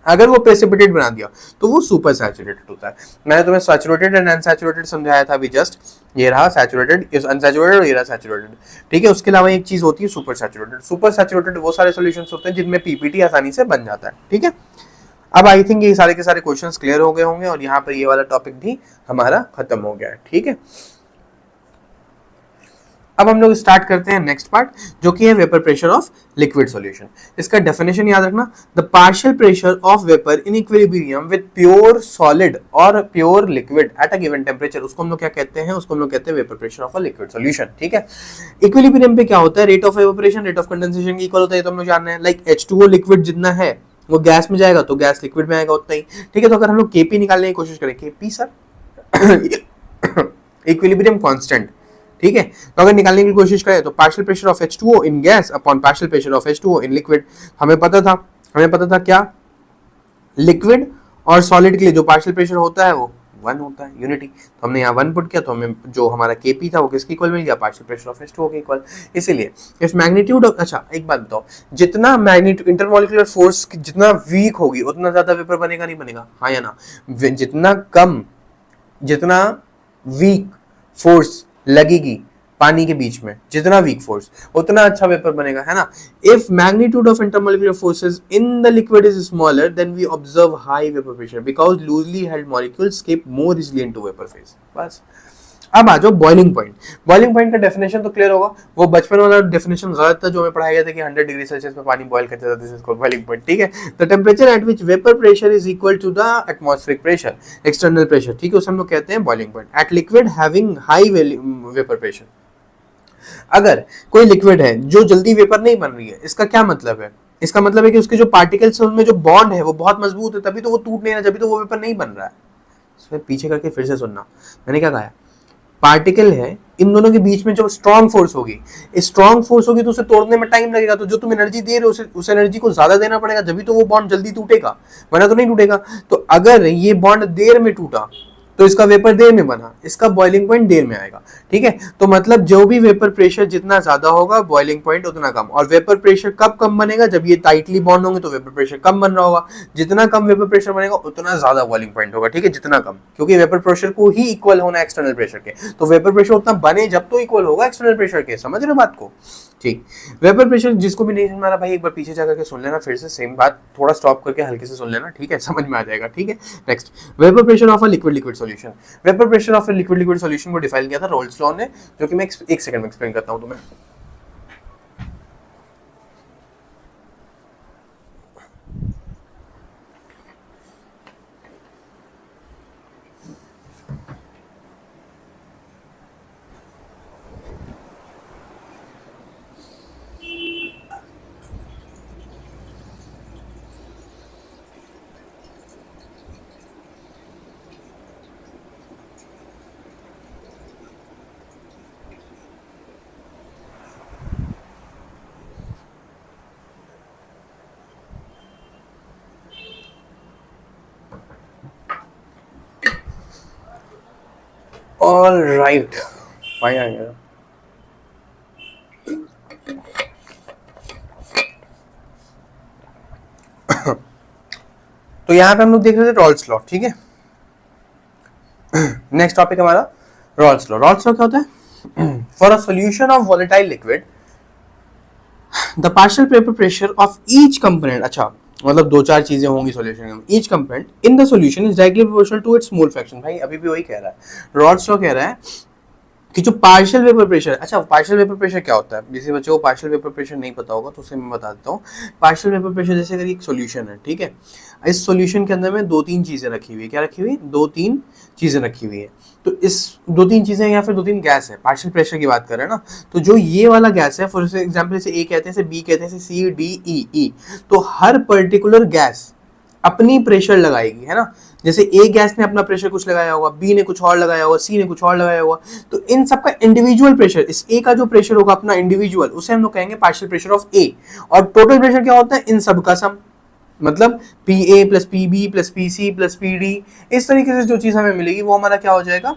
अगर वो प्रेसिपिटेट बना दिया तो वो सुपर सैचुरेटेड होता है। मैंने तुम्हें सैचुरेटेड एंड अनसैचुरेटेड समझाया था अभी जस्ट, ये रहा सैचुरेटेड, अनसैचुरेटेड, और ये रहा सैचुरेटेड, ठीक है। उसके अलावा एक चीज होती है सुपर सैचुरेटेड। सुपर सैचुरेटेड वो सारे सॉल्यूशंस होते हैं जिनमें पीपीटी आसानी से बन जाता है, ठीक है। अब आई थिंक ये सारे के सारे क्वेश्चंस क्लियर हो गए होंगे, और यहाँ पर ये वाला टॉपिक भी हमारा खत्म हो गया है, ठीक है। अब हम लोग स्टार्ट करते हैं नेक्स्ट पार्ट, जो कि है vapour pressure of liquid solution. इसका डेफिनेशन याद रखना, the partial pressure of vapour in equilibrium with pure solid और pure liquid at a given temperature, उसको हम लोग क्या कहते हैं? उसको हम लोग कहते हैं vapour pressure of a liquid solution, ठीक है। इक्विलिब्रियम पे क्या होता है? Rate of evaporation rate of condensation की इक्वल होता है, तो हम लोग जान रहे हैं। लाइक H2O लिक्विड जितना है वो गैस में जाएगा तो गैस लिक्विड में आएगा उतना ही, ठीक है। तो अगर हम लोग Kp निकालने की कोशिश करें, Kp सर इक्विलिब्रियम कांस्टेंट, ठीक है। तो अगर निकालने की कोशिश करें तो partial pressure of H2O in gas upon partial pressure of H2O in liquid, हमें पता था क्या, लिक्विड और सॉलिड के लिए जो पार्शियल प्रेशर होता है वो 1 होता है, यूनिटी। तो हमने यहाँ 1 पुट किया तो हमें जो हमारा Kp था वो किसके इक्वल मिल गया, पार्शियल प्रेशर ऑफ H2O के इक्वल। इसीलिए इफ मैग्नीट्यूड ऑफ, अच्छा एक बात बताओ, जितना मैग्नीट्यूड इंटरमॉलिक्यूलर फोर्स जितना वीक होगी उतना ज्यादा वेपर बनेगा नहीं बनेगा, हाँ या ना? जितना वीक फोर्स लगेगी पानी के बीच में, जितना वीक फोर्स उतना अच्छा वेपर बनेगा, है ना? If magnitude of intermolecular forces in the liquid is smaller than we observe high vapour pressure because loosely held molecules escape more easily into vapour phase. बस अब आ जाओ बॉइलिंग पॉइंट। बॉइलिंग पॉइंट का definition तो clear होगा, वो बचपन वाला डेफिनेशन गलत था जो हमें पढ़ाया गया था कि 100 डिग्री सेल्सियस पे पानी बॉयल करते थे, this is called boiling point. ठीक है, the temperature at which vapour pressure is equal to the atmospheric pressure, external pressure, ठीक है, उसे हम लोग कहते हैं boiling point at liquid having high vapour pressure. अगर कोई लिक्विड है जो जल्दी वेपर नहीं बन रही है, इसका क्या मतलब है? इसका मतलब है कि उसके जो पार्टिकल्स हैं उनमें जो बॉन्ड है वो बहुत मजबूत है, तभी तो वो टूट नहीं रहा, तभी तो वो वेपर नहीं बन रहा है। इसमें पीछे करके फिर से सुनना, मैंने क्या कहा, पार्टिकल है, इन दोनों के बीच में जो स्ट्रॉन्ग फोर्स होगी, स्ट्रॉन्ग फोर्स होगी तो उसे तोड़ने में टाइम लगेगा, तो जो तुम एनर्जी दे रहे हो उस एनर्जी को ज्यादा देना पड़ेगा, जब भी तो वो बॉन्ड जल्दी टूटेगा, वरना तो नहीं टूटेगा। तो अगर ये बॉन्ड देर में टूटा तो इसका वेपर देर में बना, इसका बॉइलिंग पॉइंट देर में आएगा। ठीक है, तो मतलब जो भी वेपर प्रेशर जितना ज्यादा होगा बॉइलिंग पॉइंट उतना कम। और वेपर प्रेशर कब कम बनेगा, जब ये टाइटली बॉन्ड होंगे तो वेपर प्रेशर कम बन रहा होगा। जितना कम वेपर प्रेशर बनेगा उतना ज्यादा बॉइलिंग पॉइंट होगा। ठीक है, जितना कम, क्योंकि वेपर प्रेशर को ही इक्वल होना है एक्सटर्नल प्रेशर के, तो वेपर प्रेशर उतना बने जब तो इक्वल होगा एक्सटर्नल प्रेशर के। समझ रहे हो बात को? ठीक, वेपर प्रेशर जिसको भी नहीं समझ रहा भाई एक बार पीछे जाकर के सुन लेना, फिर से सेम बात थोड़ा स्टॉप करके हल्के से सुन लेना, ठीक है, समझ में आ जाएगा। ठीक है, next, vapour pressure of a liquid liquid solution. Vapour pressure of a liquid liquid solution को डिफाइन किया था रोल्स लॉ ने, जो कि मैं एक सेकंड में एक्सप्लेन करता हूं तुम्हें। ऑल राइट, फाइन आएगा। तो यहां पे हम लोग देख रहे थे रॉल्स लॉ। ठीक है, नेक्स्ट टॉपिक हमारा रॉल्स लॉ। रॉल्स लॉ क्या होता है? For a solution of volatile liquid the partial vapour pressure of each component, अच्छा मतलब दो चार चीजें होंगी सॉल्यूशन में, each component in the solution is directly proportional to its mole fraction. भाई अभी भी वही कह रहा है, रॉल्स लॉ कह रहा है कि जो पार्शियल वेपर प्रेशर, अच्छा पार्शियल वेपर प्रेशर क्या होता है? जिसे बच्चों को पार्शियल वेपर प्रेशर नहीं पता होगा तो उसे मैं बता देता हूँ। पार्शियल वेपर प्रेशर जैसे अगर एक सॉल्यूशन है, ठीक है, इस सॉल्यूशन के अंदर में दो तीन चीजें रखी हुई है। क्या रखी हुई? दो तीन चीजें रखी हुई है। तो इस दो तीन चीजें या फिर दो तीन गैस है, पार्शियल प्रेशर की बात कर रहे हैं ना, तो जो ये वाला गैस है, फॉर एग्जाम्पल इसे ए कहते हैं, इसे बी कहते हैं, इसे सी डी ई ई, तो हर पर्टिकुलर गैस अपनी प्रेशर लगाएगी, है ना। जैसे ए गैस ने अपना प्रेशर कुछ लगाया होगा, बी ने कुछ और लगाया होगा, सी ने कुछ और लगाया होगा, तो इन सबका इंडिविजुअल प्रेशर, इस ए का जो प्रेशर होगा अपना इंडिविजुअल, उसे हम लोग कहेंगे पार्शियल प्रेशर ऑफ ए। और टोटल प्रेशर क्या होता है? इन सब का सम, मतलब P A plus P B plus P C plus P D, इस तरीके से जो चीज हमें मिलेगी वो हमारा क्या हो जाएगा?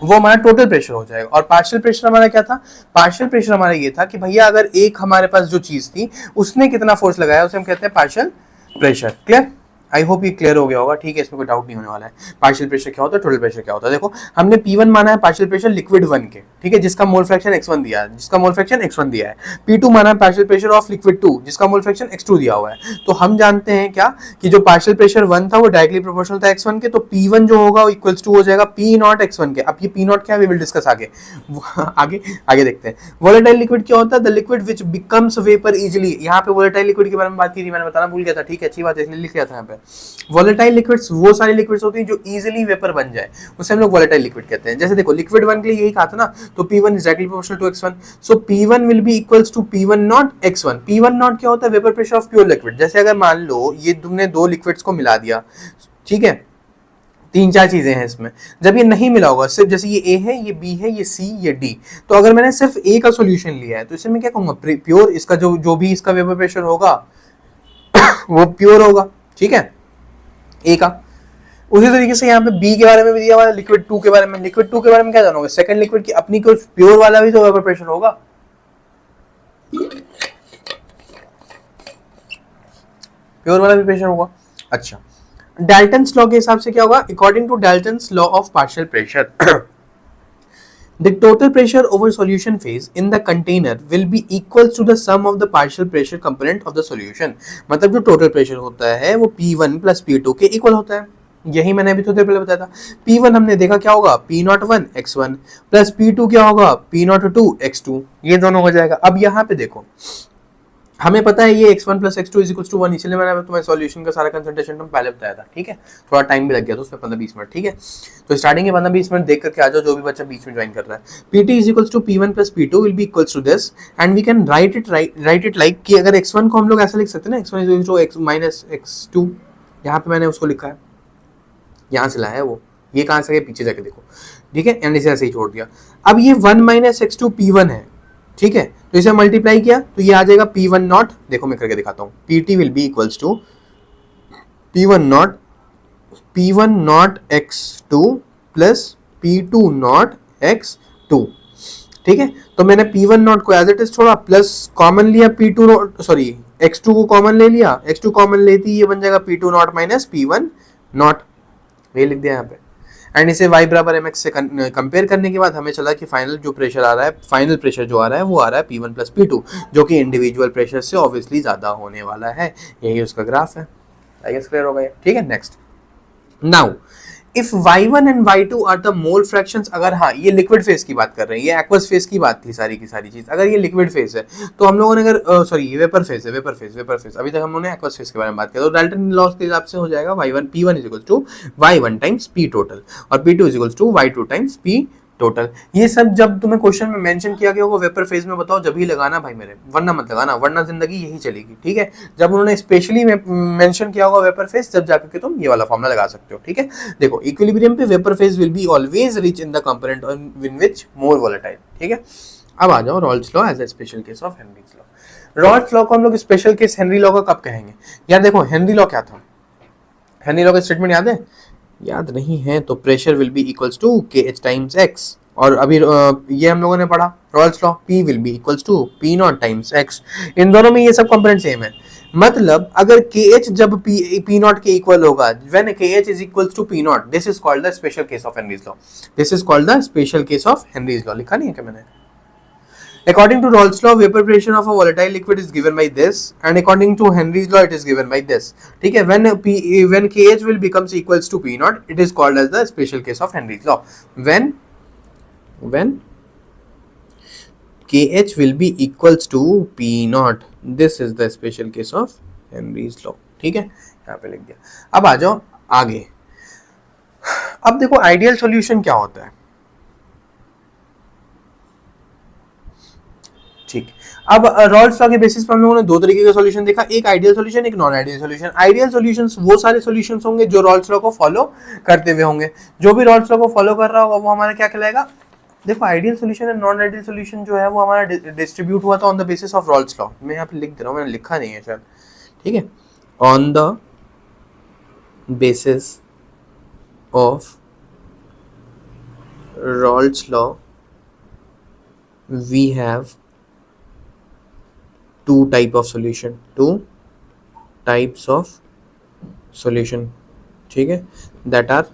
वो हमारा टोटल प्रेशर हो जाएगा। और पार्शियल प्रेशर हमारा क्या था? पार्शियल प्रेशर हमारा ये था कि भैया अगर एक हमारे पास जो चीज थी उसने कितना फोर्स लगाया उसे हम कहते हैं partial pressure. Clear? I hope ये क्लियर हो गया होगा। ठीक है, इसमें कोई डाउट नहीं होने वाला है। पार्शियल प्रेशर क्या होता है, टोटल प्रेशर क्या होता है। देखो हमने P1 माना है पार्शियल प्रेशर लिक्विड 1 के, ठीक है, जिसका मोल फ्रैक्शन x1 दिया है, जिसका मोल फ्रैक्शन x1 दिया है। P2 माना है पार्शियल प्रेशर ऑफ लिक्विड 2, जिसका मोल फ्रैक्शन x2 दिया हुआ है। तो हम जानते हैं क्या कि जो पार्शियल प्रेशर 1 था वो डायरेक्टली प्रोपोर्शनल था x1 के, तो P1 जो होगा वो इक्वल्स टू हो जाएगा P नॉट x1 के। अब ये P नॉट क्या है वी विल डिस्कस आगे आगे देखते हैं। वोलेटाइल लिक्विड क्या होता है? The liquid which becomes vapour easily. यहाँ पे वोलेटाइल लिक्विड के बारे में बात की थी, मैंने बताना भूल गया था। ठीक है, अच्छी बात है, इसलिए लिख लिया था यहाँ पे। वोलेटाइल लिक्विड्स वो सारी लिक्विड्स होती हैं जो इजीली वेपर बन जाए, उसे हम लोग वोलेटाइल लिक्विड कहते हैं। जैसे देखो लिक्विड 1 के लिए यही कहा था ना, तो P1 is directly proportional to x1, so P1 will be equals to P1 naught x1। P1 naught क्या होता है? Vapour pressure of pure liquid. जैसे अगर मान लो ये तुमने दो लिक्विड्स को मिला दिया, ठीक है, तीन चार चीजें हैं इसमें। जब ये नहीं मिला होगा, सिर्फ जैसे ये ए है, ये बी है, ये सी, ये डी, तो अगर मैंने सिर्फ ए का सॉल्यूशन लिया है तो इसे मैं क्या कहूंगा, प्योर। इसका जो भी इसका वेपर प्रेशर होगा वो प्योर होगा, ठीक है, ए का। उसी तरीके से यहाँ पे बी के बारे में भी दिया हुआ है, लिक्विड 2 के बारे में। लिक्विड 2 के बारे में क्या जानोगे, सेकंड लिक्विड की अपनी कुछ प्योर वाला भी तो वेपर प्रेशर होगा, प्योर वाला भी प्रेशर होगा। अच्छा, डाल्टन्स लॉ के हिसाब से क्या होगा, according to Dalton's law of partial pressure the total pressure over solution phase in the container will be equal to the sum of the partial pressure component of the solution। मतलब जो total pressure होता है वो P1 plus P2 के equal होता है। यही मैंने अभी थोड़ी देर पहले बताया था। P1 हमने देखा क्या होगा, P01 x1 प्लस P2 क्या होगा, P02 x2, ये दोनों हो जाएगा। अब यहाँ पे देखो, हमें पता है ये x1 plus x2 is equal to 1, इसलिए मैंने तुम्हें सॉल्यूशन का सारा कंसंट्रेशन तुम पहले बताया था, ठीक है। थोड़ा टाइम भी लग गया तो उसमें 15-20 मिनट, ठीक है। तो स्टार्टिंग के 15-20 मिनट देख करके आ जाओ, जो भी बच्चा बीच में ज्वाइन कर रहा है। pt is equal to p1 plus p2 will be equal to this, and we can write it like कि अगर x1 को हम लोग ऐसा लिख सकते हैं ना, x1 is equal to x minus x2, यहाँ पे मैंने उसको लिखा है, यहाँ से लाया है वो, ये कहाँ से गया, पीछे जाके देखो, ठीक है, एंड इसे ऐसे ही छोड़ दिया। अब ये 1 माइनस x2 p1 है, ठीक है, तो इसे मल्टीप्लाई किया तो ये आ जाएगा P1 नॉट। देखो मैं करके दिखाता हूँ, PT will be equals to P1 naught x2 plus P2 naught x2, ठीक है। तो मैंने P1 नॉट को एज इट इज छोड़ा, प्लस कॉमन लिया P2 नॉट, सॉरी x2 को कॉमन ले लिया, x2 कॉमन लेती ये बन जाएगा P2 not minus P1 not, ये लिख दिया यहाँ पे। एंड इसे y बराबर mx से कंपेयर करने के बाद हमें चला कि फाइनल जो प्रेशर आ रहा है, फाइनल प्रेशर जो आ रहा है वो आ रहा है P1 प्लस P2, जो कि इंडिविजुअल प्रेशर से ऑब्वियसली ज़्यादा होने वाला है। यही उसका ग्राफ है। आई गेस क्लियर हो गया, ठीक है। Next, now if y1 and y2 are the mole fractions, अगर हाँ ये लिक्विड फेज की बात कर रहे हैं, ये एक्वस फेज की बात थी सारी की सारी चीज। अगर ये लिक्विड फेज है तो हम लोगों ने अगर सॉरी ये वेपर फेज है, वेपर फेज अभी तक हम लोगों ने एक्वस फेज के बारे में बात किया, तो डाल्टन लॉस के हिसाब से हो जाएगा y1 p1 is equal to y1 times p total और p2 is equal to y2 times p total. ये सब जब तुम्हें क्वेश्चन में मेंशन किया गया होगा वेपर फेज में, बताओ जब ही लगाना भाई मेरे, वरना मत लगाना, वरना जिंदगी यही चलेगी, ठीक है। जब उन्होंने स्पेशली मेंशन किया होगा वेपर फेज, जब जाकर के तुम ये वाला फॉर्मूला लगा सकते हो, ठीक है। देखो इक्विलिब्रियम पे vapour phase will be always rich in the component in which more volatile, ठीक है। अब आ जाओ Raoult's law as a special case of Henry's law. Raoult's law को हम लोग स्पेशल केस हेनरी लॉ का कब कहेंगे यार? देखो हेनरी लॉ क्या था, हेनरी लॉ का स्टेटमेंट याद है? याद नहीं है तो pressure will be equals to KH times x, और अभी ये हम लोगों ने पढ़ा Raoult's law, P will be equals to P naught times x। इन दोनों में ये सब कंपोनेंट सेम है, मतलब अगर KH जब P नॉट के इक्वल होगा, when KH is equals to P naught, this is called the special case of Henry's law. This is called the special case of Henry's law. लिखा नहीं है क्या मैंने? According to Rolle's law, vapor pressure of a volatile liquid is given by this, and according to Henry's law, it is given by this. ठीक है, when KH will becomes equals to P naught, it is called as the special case of Henry's law. When KH will be equals to P naught, this is the special case of Henry's law. ठीक है, यहाँ पे लिख दिया। अब आ जाओ आगे। अब देखो आइडियल सॉल्यूशन क्या होता है, ठीक। अब रॉल्स लॉ के बेसिस पर हम लोगों ने दो तरीके का सॉल्यूशन देखा, एक आइडियल सॉल्यूशन, एक non ideal solution. Ideal solutions वो सारे सॉल्यूशंस होंगे जो रॉल्स लॉ को फॉलो करते हुए होंगे। जो भी रॉल्स लॉ को फॉलो कर रहा होगा वो हमारा क्या कहलाएगा? देखो ideal solution and non ideal solution जो है वो हमारा डिस्ट्रीब्यूट हुआ था on the basis of Raoult's law. मैं यहाँ पे लिख दे रहा हूँ, मैंने लिखा नहीं है शायद, ठीक है। On the basis of Raoult's law we have two types of solution, ठीक है, that are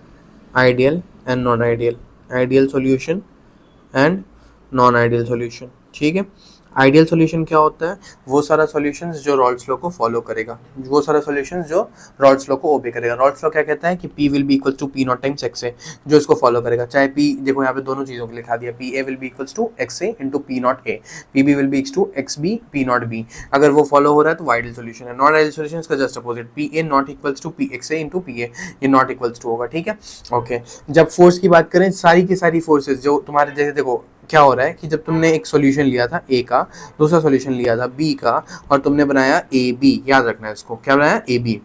ideal and non-ideal solution and non-ideal solution, ठीक है। आइडियल सॉल्यूशन क्या होता है? वो सारा सॉल्यूशंस जो रॉल्स लॉ को फॉलो करेगा, वो सारा सॉल्यूशंस जो रॉल्स लॉ को ओबे करेगा। रॉल्स लॉ क्या कहता है कि P will be equal to P naught times x है, जो इसको फॉलो करेगा। चाहे P, देखो यहाँ पे दोनों चीज़ों के लिखा दिया, PA will be equals to XA into P naught A, PB will be equals to XB P naught B। अगर वो फॉलो हो रहा है तो आइडियल सॉल्यूशन है। नॉन आइडियल सॉल्यूशन इसका just opposite, PA not equals to XA into PA, ये not equals to होगा, ठीक है। ओके, जब फोर्स की बात करें, सारी की सारी फोर्सेज जो तुम्हारे, जैसे देखो क्या हो रहा है कि जब तुमने एक सॉल्यूशन लिया था A का, दूसरा सॉल्यूशन लिया था B का, और तुमने बनाया AB, याद रखना है इसको, क्या बनाया? AB।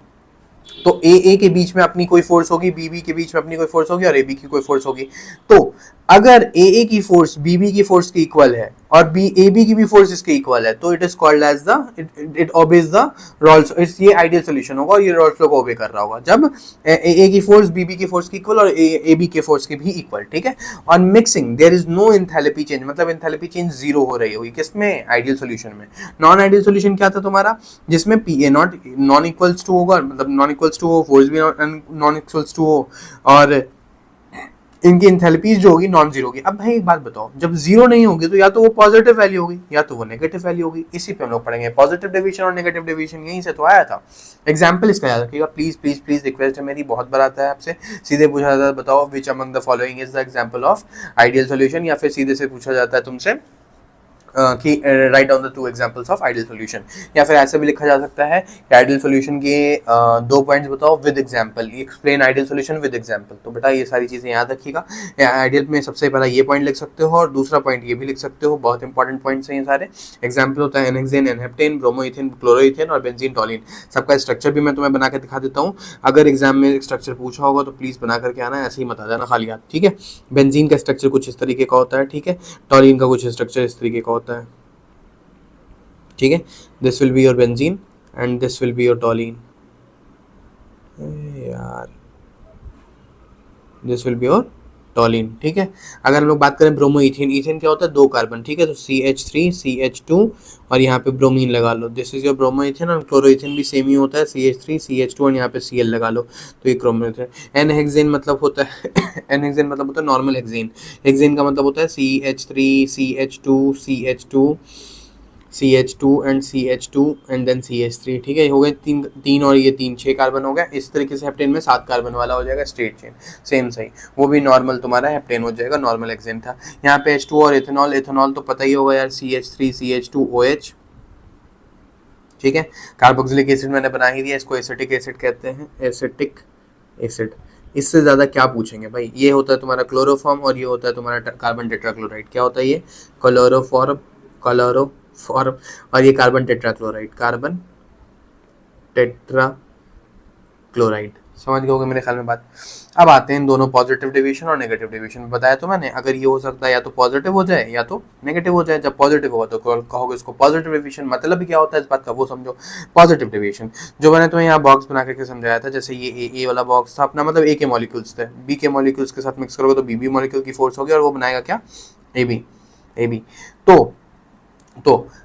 तो ए के बीच में अपनी कोई फोर्स होगी, बी के बीच में अपनी कोई फोर्स होगी और ए बी की कोई फोर्स होगी। तो अगर ए की फोर्स बी की फोर्स के इक्वल है और बी ए बी की भी फोर्स इसके इक्वल है तो it is called as the it obeys the Raoult's, it's ये आइडियल सोल्यूशन होगा और ये रॉल्स लॉ को ओबे कर रहा होगा जब ए की फोर्स बी की फोर्स की इक्वल और ए बी के फोर्स की भी इक्वल, ठीक है। On mixing there is no enthalpy change, मतलब एंथैल्पी चेंज जीरो हो रही होगी किसमें, आइडियल सोल्यूशन में। नॉन आइडियल सोल्यूशन क्या था तुम्हारा, जिसमें P A naught non equals to होगा, मतलब नॉन इक्वल्स टू हो, फोर्स भी नॉन इक्वल्स टू हो और इनकी एंथैल्पीज जो होगी नॉन जीरो होगी। अब भाई एक बात बताओ, जब जीरो नहीं होगी तो या तो वो पॉजिटिव वैल्यू होगी या तो वो नेगेटिव वैल्यू होगी। इसी पे हम लोग पढ़ेंगे पॉजिटिव डेविएशन और नेगेटिव डेविएशन, यहीं से तो आया था। एग्जांपल इसका याद रखिएगा प्लीज प्लीज प्लीज, रिक्वेस्ट है मेरी, बहुत बार आता है आपसे, सीधे पूछा जाता है बताओ which among the following is the example of ideal solution, या फिर सीधे से पूछा जाता है तुमसे कि write down the two examples of ideal solution, या फिर ऐसे भी लिखा जा सकता है कि आइडियल सॉल्यूशन के दो पॉइंट्स बताओ with example, explain ideal solution with example. तो बेटा ये सारी चीजें याद रखिएगा। आइडियल में सबसे पहला ये पॉइंट लिख सकते हो और दूसरा पॉइंट ये भी लिख सकते हो, बहुत इंपॉर्टेंट पॉइंट्स हैं ये सारे। एग्जाम्पल होता है एनहेक्सेन, एनहेप्टेन, ब्रोमोइथेन, क्लोरोइथेन और बेंजीन, टॉलिन। सबका स्ट्रक्चर भी मैं तुम्हें बना के दिखा देता हूँ, अगर एग्जाम में स्ट्रक्चर पूछा होगा तो प्लीज बना करके आना, ऐसे ही मत आ जाना खाली हाथ, ठीक है। बेंजीन का स्ट्रक्चर कुछ इस तरीके का होता है, ठीक है। टॉलिन का कुछ स्ट्रक्चर इस तरीके का होता है, ठीक है। This will be your benzene and this will be your toluene, यार this will be your toluene, ठीक है। अगर हम लोग बात करें ब्रोमो इथेन, इथेन क्या होता है, दो कार्बन, ठीक है। तो CH3 CH2 और यहाँ पे ब्रोमीन लगा लो, this is your bromoethane. और क्लोरो इथेन भी सेम ही होता है, CH3 CH2 और यहाँ पे Cl लगा लो, तो ये क्रोमो इथेन। एन हेक्सेन मतलब होता है एन हेक्सेन मतलब होता है नॉर्मल हेक्सेन, हेक्सेन का मतलब होता है CH3 CH2 CH2 CH2 and CH2 and then CH3, ठीक है। हो गए तीन और ये तीन, 6 कार्बन हो गया। इस तरीके से हेप्टेन में 7 कार्बन वाला हो जाएगा स्ट्रेट चेन, सेम सही, वो भी नॉर्मल तुम्हारा हेप्टेन हो जाएगा, नॉर्मल हेक्सेन था। यहाँ पे H2 और इथेनॉल, इथेनॉल तो पता ही होगा यार, CH3 CH2OH, ठीक है। कार्बोक्सिलिक एसिड मैंने बना ही दिया, इसको एसिटिक एसिड कहते हैं, एसिटिक एसिड। इससे ज्यादा क्या पूछेंगे भाई, ये होता है तुम्हारा क्लोरोफॉर्म और ये होता है तुम्हारा कार्बन टेट्राक्लोराइड। क्या होता है ये, क्लोरोफॉर्म, क्लोरोफॉर्म, और ये कार्बन टेट्राक्लोराइड, कार्बन टेट्राक्लोराइड। समझ गए होगे मेरे ख्याल में बात। अब आते हैं इन दोनों पॉजिटिव डेविएशन और नेगेटिव डेविएशन। बताया तो मैंने, अगर ये हो सकता है या तो पॉजिटिव हो जाए या तो नेगेटिव हो जाए। जब पॉजिटिव होगा तो कहोगे इसको पॉजिटिव डेविएशन, मतलब क्या होता है इस बात का वो समझो। पॉजिटिव डेविएशन जो मैंने तुम्हें यहाँ बॉक्स बना करके समझाया था, जैसे ये ए वाला बॉक्स था अपना, मतलब ए के मॉलिक्यूल्स थे, बी के मॉलिक्यूल्स के साथ मिक्स करोगे तो बी मॉलिक्यूल की फोर्स होगी और वो बनाएगा क्या, ए बी। तो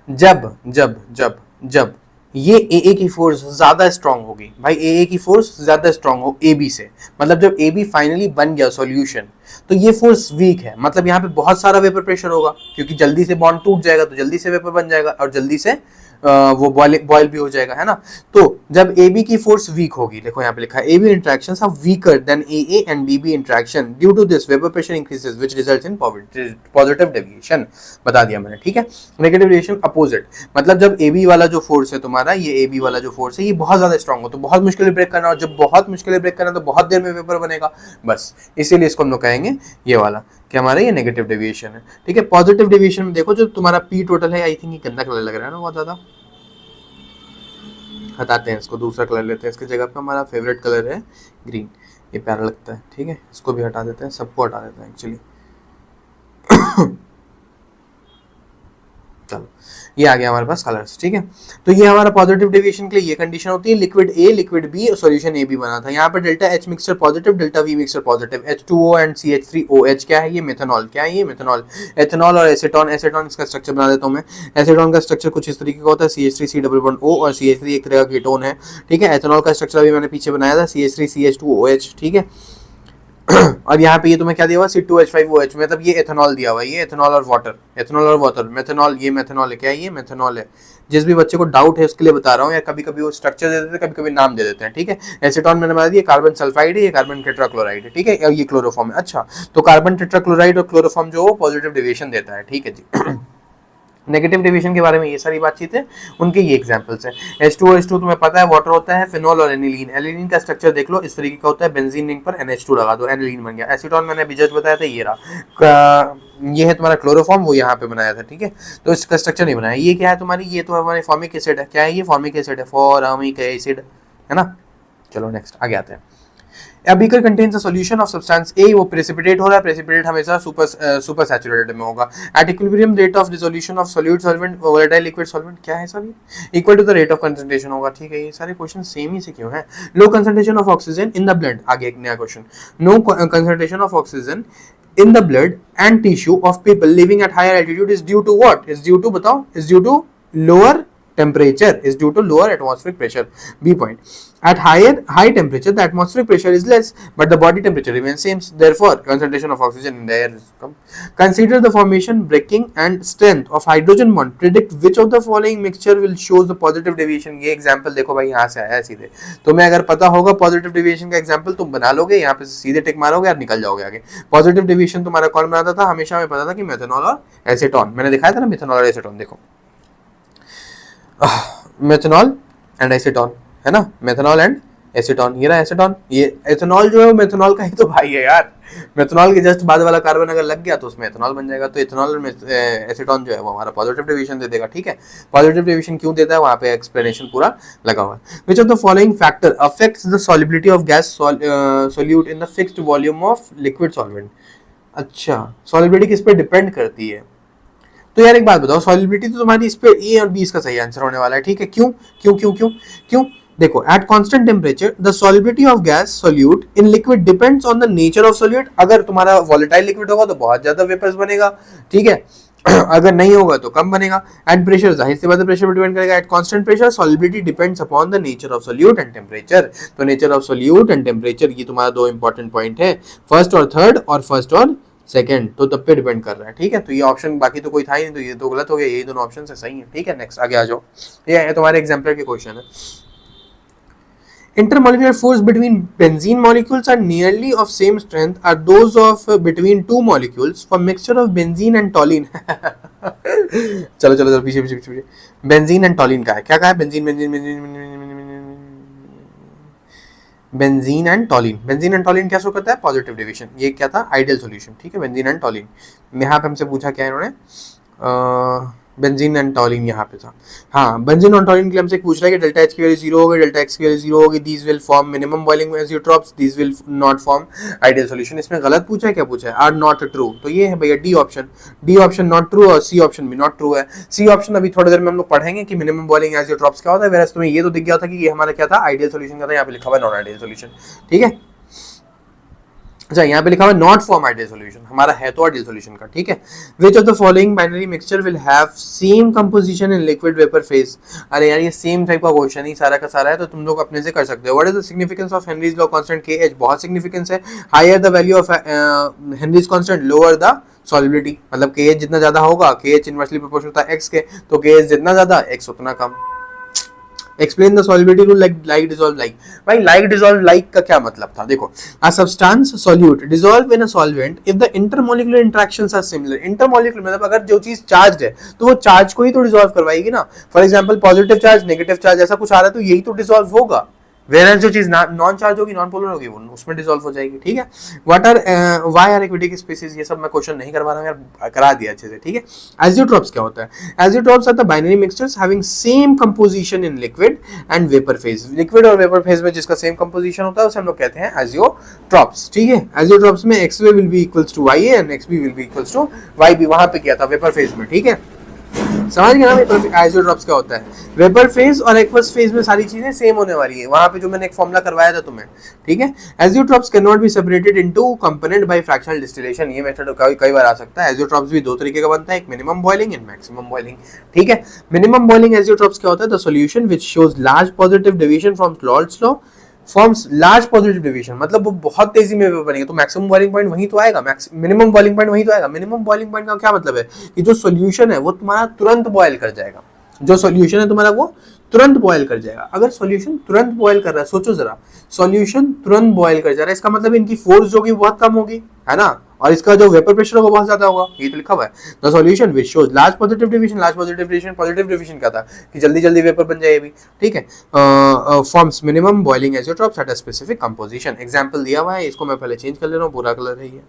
जब जब जब जब ये ए की फोर्स ज्यादा स्ट्रांग होगी, भाई ए की फोर्स ज्यादा स्ट्रांग हो ए बी से, मतलब जब ए बी फाइनली बन गया सॉल्यूशन, तो ये फोर्स वीक है, मतलब यहाँ पे बहुत सारा वेपर प्रेशर होगा, क्योंकि जल्दी से बॉन्ड टूट जाएगा तो जल्दी से वेपर बन जाएगा और जल्दी से वो बॉयल भी हो जाएगा, है ना। तो जब ए बी की फोर्स वीक होगी, देखो यहाँ पे लिखा है A B interactions are weaker than A and B interaction, due to this vapour pressure increases which results in positive deviation. बता दिया मैंने, ठीक है। नेगेटिव डेविएशन अपोजिट, मतलब जब ए बी वाला जो फोर्स है तुम्हारा, ये ए बी वाला जो फोर्स है ये बहुत ज्यादा स्ट्रांग हो, तो बहुत मुश्किल ब्रेक करना, और जब बहुत मुश्किल ब्रेक करना तो बहुत देर में वेपर बनेगा, बस इसीलिए इसको हम लोग कहेंगे ये वाला कि हमारा ये नेगेटिव डेविएशन है, ठीक है। पॉजिटिव डेविएशन में देखो जो तुम्हारा पी टोटल है, आई थिंक ये गंदा कलर लग रहा है ना बहुत ज्यादा, हटाते हैं इसको, दूसरा कलर लेते हैं इसकी जगह पे। हमारा फेवरेट कलर है ग्रीन, ये प्यारा लगता है, ठीक है। इसको भी हटा देते हैं, सबको हटा देते हैं एक्चुअली। चलो ये आ गया हमारे पास कलर्स, ठीक है। तो ये हमारा पॉजिटिव डेविएशन के लिए ये कंडीशन होती है, लिक्विड ए लिक्विड बी और सॉल्यूशन ए बी बना था। यहाँ पे delta H mixture positive, delta we mixture positive. H2O and CH3OH क्या है, ये मेथनॉल। क्या है ये, मेथनॉल। एथेनॉल और एसीटोन, एसीटोन इसका स्ट्रक्चर बना देता हूँ मैं। एसीटोन का स्ट्रक्चर कुछ इस तरीके का होता है, CH3C+O और CH3 एक तरह का कीटोन है, ठीक है। एथेनॉल का स्ट्रक्चर अभी मैंने पीछे बनाया था, CH3CH2OH, ठीक है। और यहाँ पे ये तुम्हें क्या दिया हुआ, C2H5OH, मतलब ये एथेनॉल दिया हुआ है, ये एथेनॉल और वाटर, मेथनॉल, ये मेथनॉल है। क्या है ये, मेथनॉल है। जिस भी बच्चे को डाउट है उसके लिए बता रहा हूँ, या कभी कभी वो स्ट्रक्चर दे देते हैं, कभी कभी नाम दे देते हैं, ठीक है। एसीटोन मैंने बता दिया, कार्बन सल्फाइड है, ये कार्बन टेट्राक्लोराइड है, ठीक है, और ये क्लोरोफॉर्म है। अच्छा, तो कार्बन टेट्राक्लोराइड और क्लोरोफॉर्म जो पॉजिटिव डेविएशन देता है, ठीक है जी। नेगेटिव डेविएशन के बारे में ये सारी बातचीत है, उनके ये एग्जांपल्स हैं। H2O तुम्हें पता है वाटर होता है, फिनॉल और एनिलीन। एनिलीन का स्ट्रक्चर देख लो, इस तरीके का होता है, बेंजीन रिंग पर NH2 लगा दो, एनिलीन बन गया। एसीटोन मैंने अभी जस्ट बताया था, ये रहा, ये है तुम्हारा क्लोरोफॉर्म, वो यहाँ पे बनाया था, ठीक है। तो इसका स्ट्रक्चर नहीं बनाया। ये क्या है तुम्हारी, ये तो हमारी फॉर्मिक एसिड है। क्या है ये, फॉर्मिक एसिड है, फॉर्मिक एसिड, है ना। चलो नेक्स्ट आगे आते हैं। A beaker contains a solution of substance A, वो precipitate हो रहा है, precipitate हमेशा super saturated में होगा। At equilibrium rate of dissolution of solute solvent volatile liquid solvent, क्या है sorry, equal to the rate of concentration होगा। ठीक है, ये सारे क्वेश्चन सेम ही से क्यों हैं। Low concentration of oxygen in the blood, आगे एक नया question. No concentration of oxygen in the blood and tissue of people living at higher altitude is due to what? Is due to, बताओ, is due to lower temperature, is due to lower atmospheric pressure. B point. At high temperature, the atmospheric pressure is less, but the body temperature remains same. Therefore, concentration of oxygen in the air is come. Consider the formation, breaking, and strength of hydrogen bond. Predict which of the following mixture will show the positive deviation. ये example देखो भाई, यहाँ से आया है सीधे। तुम्हें अगर पता होगा positive deviation का example तुम बना लोगे, यहाँ पे सीधे टिक मारोगे और निकल जाओगे आगे। Positive deviation तुम्हारा कौन बनाता था? हमेशा हमें पता था कि मेथनॉल और एसीटोन। मैंने दिखाया था ना मेथनॉल और एसीटोन, देखो मेथनॉल एंड एसीटोन है ना, मेथनॉल एंड एसीटोन, ये रहा एसीटोन। ये एथेनॉल जो है वो मेथनॉल का ही तो भाई है यार। मेथनॉल के जस्ट बाद वाला कार्बन अगर लग गया तो उसमें एथेनॉल बन जाएगा। तो एथेनॉल और एसीटोन जो है वो हमारा पॉजिटिव डेविएशन दे देगा। ठीक है, पॉजिटिव डेविएशन क्यों देता है वहां पे एक्सप्लेनेशन पूरा लगा हुआ है। विच of the following factor affects the solubility of gas solute in the fixed volume of liquid solvent. अच्छा, सॉल्युबिलिटी किस पे डिपेंड करती है? तो यार एक बात बताओ, सॉल्युबिलिटी तो तुम्हारी इस पे ए और बी इसका सही आंसर होने वाला है। ठीक है, क्यों क्यों क्यों क्यों क्यों? देखो, at constant temperature the solubility of gas solute in liquid depends on the nature of solute. अगर तुम्हारा वॉलेटाइल लिक्विड होगा तो बहुत ज्यादा वेपर्स बनेगा, ठीक है, अगर नहीं होगा तो कम बनेगा। एंड प्रेशर, जाहिर सी बात है प्रेशर पर डिपेंड करेगा। At constant pressure solubility depends upon the nature of solute and temperature. तो nature of solute and temperature ये तुम्हारा दो इंपॉर्टेंट पॉइंट है, फर्स्ट और थर्ड और फर्स्ट और सेकंड, तो तब पे डिपेंड कर रहा है। ठीक है, तो ये ऑप्शन बाकी तो कोई था ही नहीं, तो ये तो गलत हो गया, यही दोनों ऑप्शन से सही है। ठीक है, नेक्स्ट आगे आ जाओ। ये है तुम्हारे एग्जाम्पलर के क्वेश्चन है। Intermolecular force between benzene molecules are nearly of same strength are those of between two molecules for mixture of benzene and toluene। चलो चलो चलो पीछे पीछे पीछे। बेंजीन एंड टॉलिन का है, क्या कहा है? Benzene benzene benzene benzene and टॉलिन। Benzene and टॉलिन क्या शो करता है? Positive deviation. ये क्या था? Ideal solution. ठीक है, बेंजीन एंड टॉलिन। यहाँ पे हमसे पूछा क्या है इन्होंने? बेंजीन एंड टॉलिन यहाँ पे था। हाँ, बेंजीन और टॉलिन के लिए हमसे पूछ रहा है कि डेल्टा एच की वैल्यू 0 होगी, डेल्टा एक्स की वैल्यू 0 होगी, these will form minimum boiling azeotropes, these will not form ideal solution. इसमें गलत पूछा है, क्या पूछा है? Are not true. तो ये है भैया D option. D option not true और सी ऑप्शन भी नॉट ट्रू है। सी ऑप्शन अभी थोड़ी देर में हम लोग पढ़ेंगे कि मिनिमम बॉइलिंग एज़ोट्रोप्स क्या होता है। वैसे तुम्हें ये तो दिख गया था कि ये हमारा क्या था? आइडियल सॉल्यूशन का था। यहाँ पे लिखा हुआ है नॉन आइडियल सॉल्यूशन। ठीक है, अच्छा यहाँ पे लिखा हुआ नॉट फॉर्म आइडियल सॉल्यूशन, हमारा है तो आइडियल सॉल्यूशन का। ठीक है, विच of the following binary mixture will have same composition in liquid vapour phase. अरे यार ये सेम टाइप का क्वेश्चन ही सारा का सारा है, तो तुम लोग अपने से कर सकते हो। What is the significance of Henry's law constant K H? बहुत सिग्निफिकेंस है। Higher the value of Henry's constant lower the solubility. मतलब के एच जितना ज्यादा होगा, के एच इनवर्सली प्रोपोर्शनल होता है एक्स के, तो के एच जितना ज्यादा एक्स उतना कम। Explain the solubility rule like dissolve like. भाई लाइक डिसॉल्व लाइक का क्या मतलब था? देखो, a substance solute dissolve in a solvent if the intermolecular interactions are similar. Intermolecular मतलब अगर जो चीज चार्ज है तो वो चार्ज को ही तो डिसॉल्व करवाएगी ना। For example positive charge negative charge ऐसा कुछ आ रहा है तो यही तो डिसॉल्व होगा। वेयर जो चीज नॉन चार्ज होगी, नॉन पोलर होगी, वो उसमें डिसॉल्व हो जाएगी। ठीक है, what are why are aquatic species, ये सब मैं क्वेश्चन नहीं करवा रहा हूं यार, करा दिया अच्छे से। ठीक है, एज़ोट्रोप्स क्या होता है? Azeotropes are the binary mixtures having same composition in liquid and vapour phase. Liquid और वेपर फेज में जिसका सेम कंपोजिशन होता है उसे हम लोग कहते हैं एज़ोट्रोप्स। ठीक है, एज़ोट्रोप्स में XA will be equals to YA and XB will be equals to YB। वहां पे क्या था? वेपर फेज में। ठीक है, समझ गया ना आइसोट्रोप्स क्या होता है? वेपर फेज और एक्वस फेज में सारी चीजें सेम होने वाली है। वहां पे जो मैंने एक फॉर्मूला करवाया था तुम्हें। ठीक है, isotropes can not be separated into component by fractional distillation. ये मेथड कई बार आ सकता है। आइसोट्रोप्स भी दो तरीके का बनता है, एक minimum boiling and maximum boiling. ठीक है, मिनिमम बॉइलिंग आइसोट्रोप्स क्या होता है? The solution which shows large positive deviation from Lord's law forms large positive deviation. मतलब वो बहुत तेजी में बनेगा, तो मैक्सिमम बॉइलिंग पॉइंट वहीं तो आएगा, मिनिमम बॉइलिंग पॉइंट वहीं तो आएगा। मिनिमम बॉइलिंग पॉइंट का क्या मतलब है? कि जो सॉल्यूशन है वो तुम्हारा तुरंत बॉयल कर जाएगा। जो सॉल्यूशन है तुम्हारा वो तुरंत बॉयल कर जाएगा। अगर सॉल्यूशन तुरंत बॉयल कर रहा है, सोचो जरा, सॉल्यूशन तुरंत बॉयल कर जा रहा है, इसका मतलब इनकी फोर्स जो होगी बहुत कम होगी, है ना, और इसका जो वेपर प्रेशर होगा बहुत ज्यादा होगा। ये तो लिखा हुआ है the solution which shows large positive deviation. Large positive deviation, positive deviation क्या था? कि जल्दी जल्दी वेपर बन जाए भी। ठीक है, forms minimum boiling isotropes at a specific composition. Example दिया हुआ है, इसको मैं पहले चेंज कर ले रहा हूं, पूरा कलर है ये।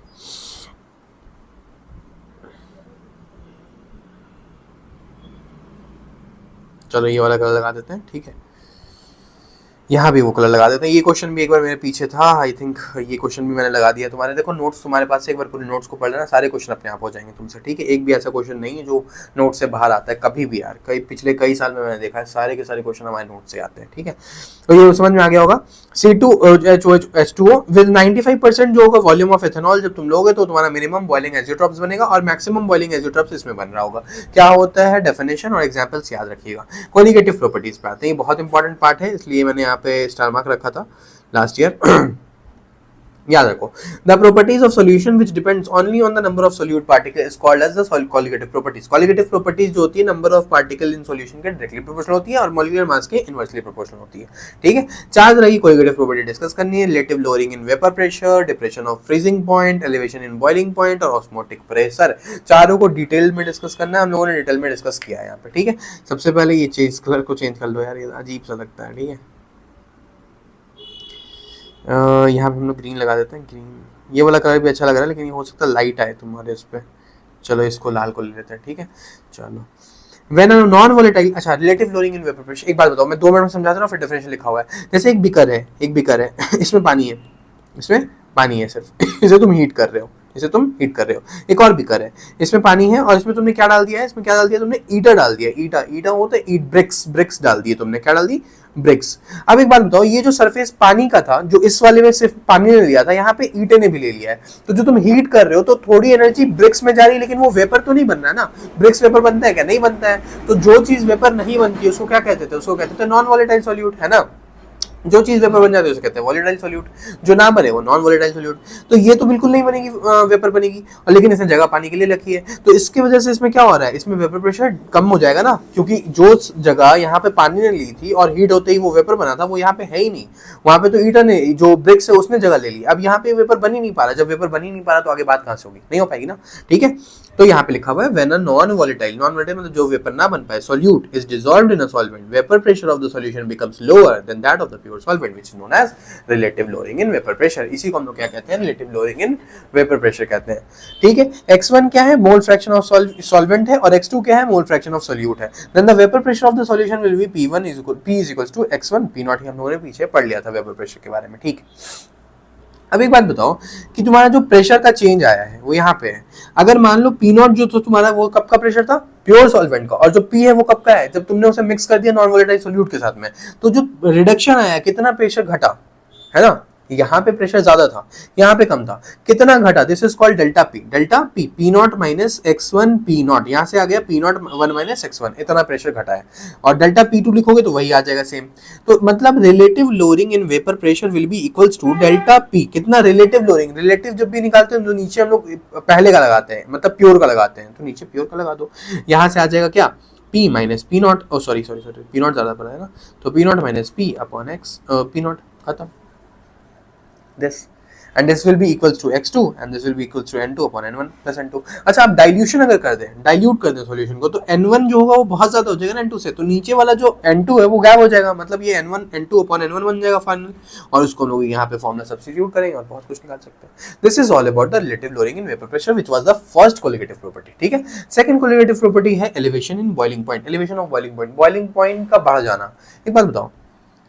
चलो ये वाला कलर लगा देते हैं। ठीक है, यहाँ भी वो कलर लगा देते हैं। ये क्वेश्चन भी एक बार मेरे पीछे था, आई थिंक ये क्वेश्चन भी मैंने लगा दिया तुम्हारे। देखो नोट्स तुम्हारे पास से, एक बार पूरे नोट्स को पढ़ लेना, सारे क्वेश्चन अपने आप हो जाएंगे तुमसे, ठीक है। एक भी ऐसा क्वेश्चन नहीं है जो नोट से बाहर आता है कभी भी यार, पिछले कई साल में मैंने देखा है सारे के सारे क्वेश्चन हमारे नोट से आते हैं, ठीक है। तो ये समझ में आ गया होगा। C2H2O विद 95% जो होगा वॉल्यूम ऑफ एथेनॉल जब तुम लोगे तो तुम्हारा मिनिमम बॉइलिंग एजियोट्रॉप्स बनेगा और मैक्सिमम बॉइलिंग एजियोट्रॉप्स इसमें बन रहा होगा। क्या होता है, डेफिनेशन और एग्जांपल्स याद रखिएगा। कोलिगेटिव प्रॉपर्टीज पे आते हैं, ये बहुत इंपॉर्टेंट पार्ट है, इसलिए मैंने यहाँ पे स्टार मार्क रखा था लास्ट ईयर। याद रखो, the properties of solution which depends only on the number of solute particle is called as the colligative properties. Colligative properties जो होती है number of particle in solution के डायरेक्टली प्रोपोर्शनल होती है और मॉलिक्यूलर मास के इनवर्सली प्रोपोर्शनल होती है, ठीक है। चार तरह की कॉलिगेटिव प्रॉपर्टी डिस्कस करनी है, relative lowering in vapour pressure, depression of freezing point, elevation in boiling point और ऑस्मोटिक प्रेशर। चारों को डिटेल में डिस्कस करना है, हम लोगों ने डिटेल में डिस्कस किया है यहाँ पे, ठीक है। सबसे पहले ये चेंज कलर को चेंज कर लो यार, ये अजीब सा लगता है, ठीक है। यहाँ पे हम लोग ग्रीन लगा देते हैं, ग्रीन। ये वाला कलर भी अच्छा लग रहा है लेकिन ये हो सकता है लाइट आए तुम्हारे उस पर, चलो इसको लाल को ले लेते हैं, ठीक है। चलो व्हेन नॉन वोलेटाइल, अच्छा relative lowering in vapour pressure. एक बात बताओ, मैं 2 मिनट में समझाता हूँ, फिर डिफरेंशियल लिखा हुआ है। जैसे एक बिकर है, इसमें पानी है, इसमें पानी है सिर्फ इसे तुम हीट कर रहे हो, इसे तुम हीट कर रहे हो। एक और बिकर है, इसमें पानी है और इसमें तुमने क्या डाल दिया है, इसमें क्या डाल दिया तुमने, ईटा डाल दिया। ईटा होता है ईट, ब्रिक्स डाल दिए तुमने, क्या डाल दी, ब्रिक्स। अब एक बात बताओ, ये जो सरफेस पानी का था, जो इस वाले में सिर्फ पानी ने लिया था, यहाँ पे ईटे ने भी ले लिया है। तो जो तुम हीट कर रहे हो तो थोड़ी एनर्जी ब्रिक्स में जा रही है, लेकिन वो वेपर तो नहीं बन रहा है ना। ब्रिक्स वेपर बनता है क्या, नहीं बनता है। तो जो चीज वेपर नहीं बनती है उसको क्या कहते थे, उसको कहते थे नॉन वॉलेटाइल सॉल्यूट, है ना। जो चीज वेपर बन जाती है उसे कहते हैं वॉलेटाइल सॉल्यूट, जो ना बने वो नॉन वॉलेटाइल सॉल्यूट। तो ये तो बिल्कुल नहीं बनेगी, वेपर बनेगी, और लेकिन इसने जगह पानी के लिए रखी है, तो इसकी वजह से इसमें क्या हो रहा है, इसमें वेपर प्रेशर कम हो जाएगा ना, क्योंकि जो जगह यहाँ पे पानी ने ली थी और हीट होते ही वो वेपर बना था, वो यहाँ पे है ही नहीं। वहां पे तो ईटा ने, जो ब्रिक्स है उसने जगह ले ली। अब यहाँ पे वेपर बन ही नहीं पा रहा, जब वेपर बन ही नहीं पा रहा तो आगे बात कहाँ से होगी, नहीं हो पाएगी ना, ठीक है। तो यहाँ पे लिखा हुआ है व्हेन अ नॉन वॉलेटाइल मतलब जो वेपर ना बन पाए, solute is dissolved in a solvent, vapour pressure of the solution becomes lower than that of the pure solvent which is known as relative lowering in vapour pressure. इसी को हम लोग क्या कहते हैं, relative lowering in vapour pressure कहते हैं, ठीक है। x1 क्या है, मोल फ्रैक्शन ऑफ सॉल्वेंट है, और x2 क्या है, मोल फ्रैक्शन ऑफ सॉल्यूट है। Then the vapour pressure of the solution will be P1 is equals to x1 P0। हम लोगों ने पीछे पढ़ लिया था वेपर प्रेशर के बारे में, ठीक है। अब एक बात बताओ कि तुम्हारा जो प्रेशर का चेंज आया है वो यहाँ पे है। अगर मान लो P0 जो तो तुम्हारा वो कब का प्रेशर था, प्योर सॉल्वेंट का, और जो P है वो कब का है, जब तुमने उसे मिक्स कर दिया नॉन वोलेटाइल सॉल्यूट के साथ में। तो जो रिडक्शन आया, कितना प्रेशर घटा, है ना। यहाँ पे प्रेशर ज्यादा था, यहाँ पे कम था, कितना घटा, this is called delta P P0 minus x1 P0, यहाँ से आ गया P0 1 माइनस x1, इतना प्रेशर घटा है। और डेल्टा P2 लिखोगे तो वही आ जाएगा सेम। तो मतलब relative lowering in vapour pressure will be equals to delta P। कितना रिलेटिव लोअरिंग, रिलेटिव जब भी निकालते हैं तो नीचे हम लोग पहले का लगाते हैं, मतलब प्योर का लगाते हैं, तो नीचे प्योर का लगा दो। यहाँ से आ जाएगा क्या, P minus P0, sorry P0 ज्यादा पड़ा है ना, तो P0 minus P upon x, P0 खत्म। this and this will be equals to x2 and this will be equals to n2 upon n1 plus n2। अच्छा, आप डाइल्यूशन अगर कर दें, डाइल्यूट कर दें सॉल्यूशन को, तो n1 जो होगा वो बहुत ज्यादा हो जाएगा ना n2 से, तो नीचे वाला जो n2 है वो गायब हो जाएगा, मतलब ये n1 n2 upon n1 बन जाएगा फाइनल। और उसको लोग यहाँ पे फॉर्मूला सब्स्टिट्यूट करेंगे और बहुत कुछ निकाल सकते हैं। This is all about the relative lowering in vapour pressure which was the first colligative property, ठीक है। सेकंड कोलिगेटिव प्रॉपर्टी है elevation in boiling point, elevation of boiling point, boiling point का बढ़ जाना। एक बात बताओ,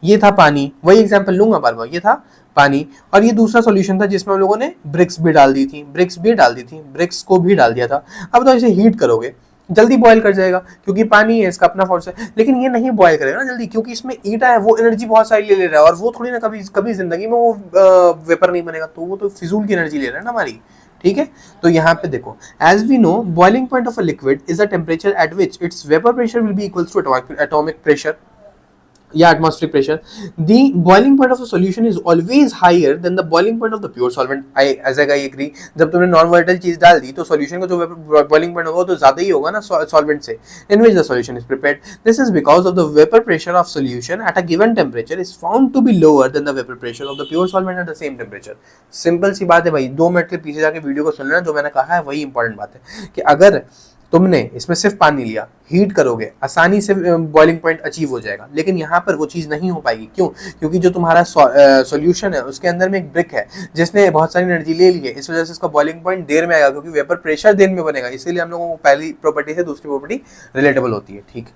ये था पानी, वही एग्जांपल लूंगा बार बार, ये था पानी और ये दूसरा सॉल्यूशन था जिसमें हम लोगों ने ब्रिक्स भी डाल दी थी, ब्रिक्स को भी डाल दिया था। अब तो इसे हीट करोगे जल्दी बॉयल कर जाएगा क्योंकि पानी है, इसका अपना फोर्स है, लेकिन ये नहीं बॉयल करेगा ना जल्दी, क्योंकि इसमें ईटा है, वो एनर्जी बहुत सारी ले रहा है और वो थोड़ी ना कभी जिंदगी में वो वेपर नहीं बनेगा, तो वो तो फिजूल की एनर्जी ले रहा है ना हमारी, ठीक है। तो यहाँ पे देखो, as we know boiling point of a liquid is a temperature at which its vapour pressure will be equals to atomic pressure या atmospheric pressure. The boiling point of a solution is always higher than the boiling point of the pure solvent. I agree. जब तुमने non volatile चीज डाल दी तो solution का जो boiling point होगा तो ज्यादा ही होगा ना सॉल्वेंट से, in which the solution is prepared. This is because of the vapor pressure of solution at a given temperature is found to be lower than the vapor pressure of the pure solvent at the same temperature. Simple सी बात है भाई, 2 minute के पीछे जाके video को सुन लेना, जो मैंने कहा है वही इंपॉर्टेंट बात है कि अगर तुमने इसमें सिर्फ पानी लिया, हीट करोगे, आसानी से बॉइलिंग पॉइंट अचीव हो जाएगा, लेकिन यहाँ पर वो चीज़ नहीं हो पाएगी। क्यों? क्योंकि जो तुम्हारा सॉल्यूशन है उसके अंदर में एक ब्रिक है जिसने बहुत सारी एनर्जी ले ली है, इस वजह से इसका बॉइलिंग पॉइंट देर में आएगा, क्योंकि वेपर प्रेशर देर में बनेगा। इसीलिए हम लोगों को पहली प्रॉपर्टी से दूसरी प्रॉपर्टी रिलेटेबल होती है, ठीक।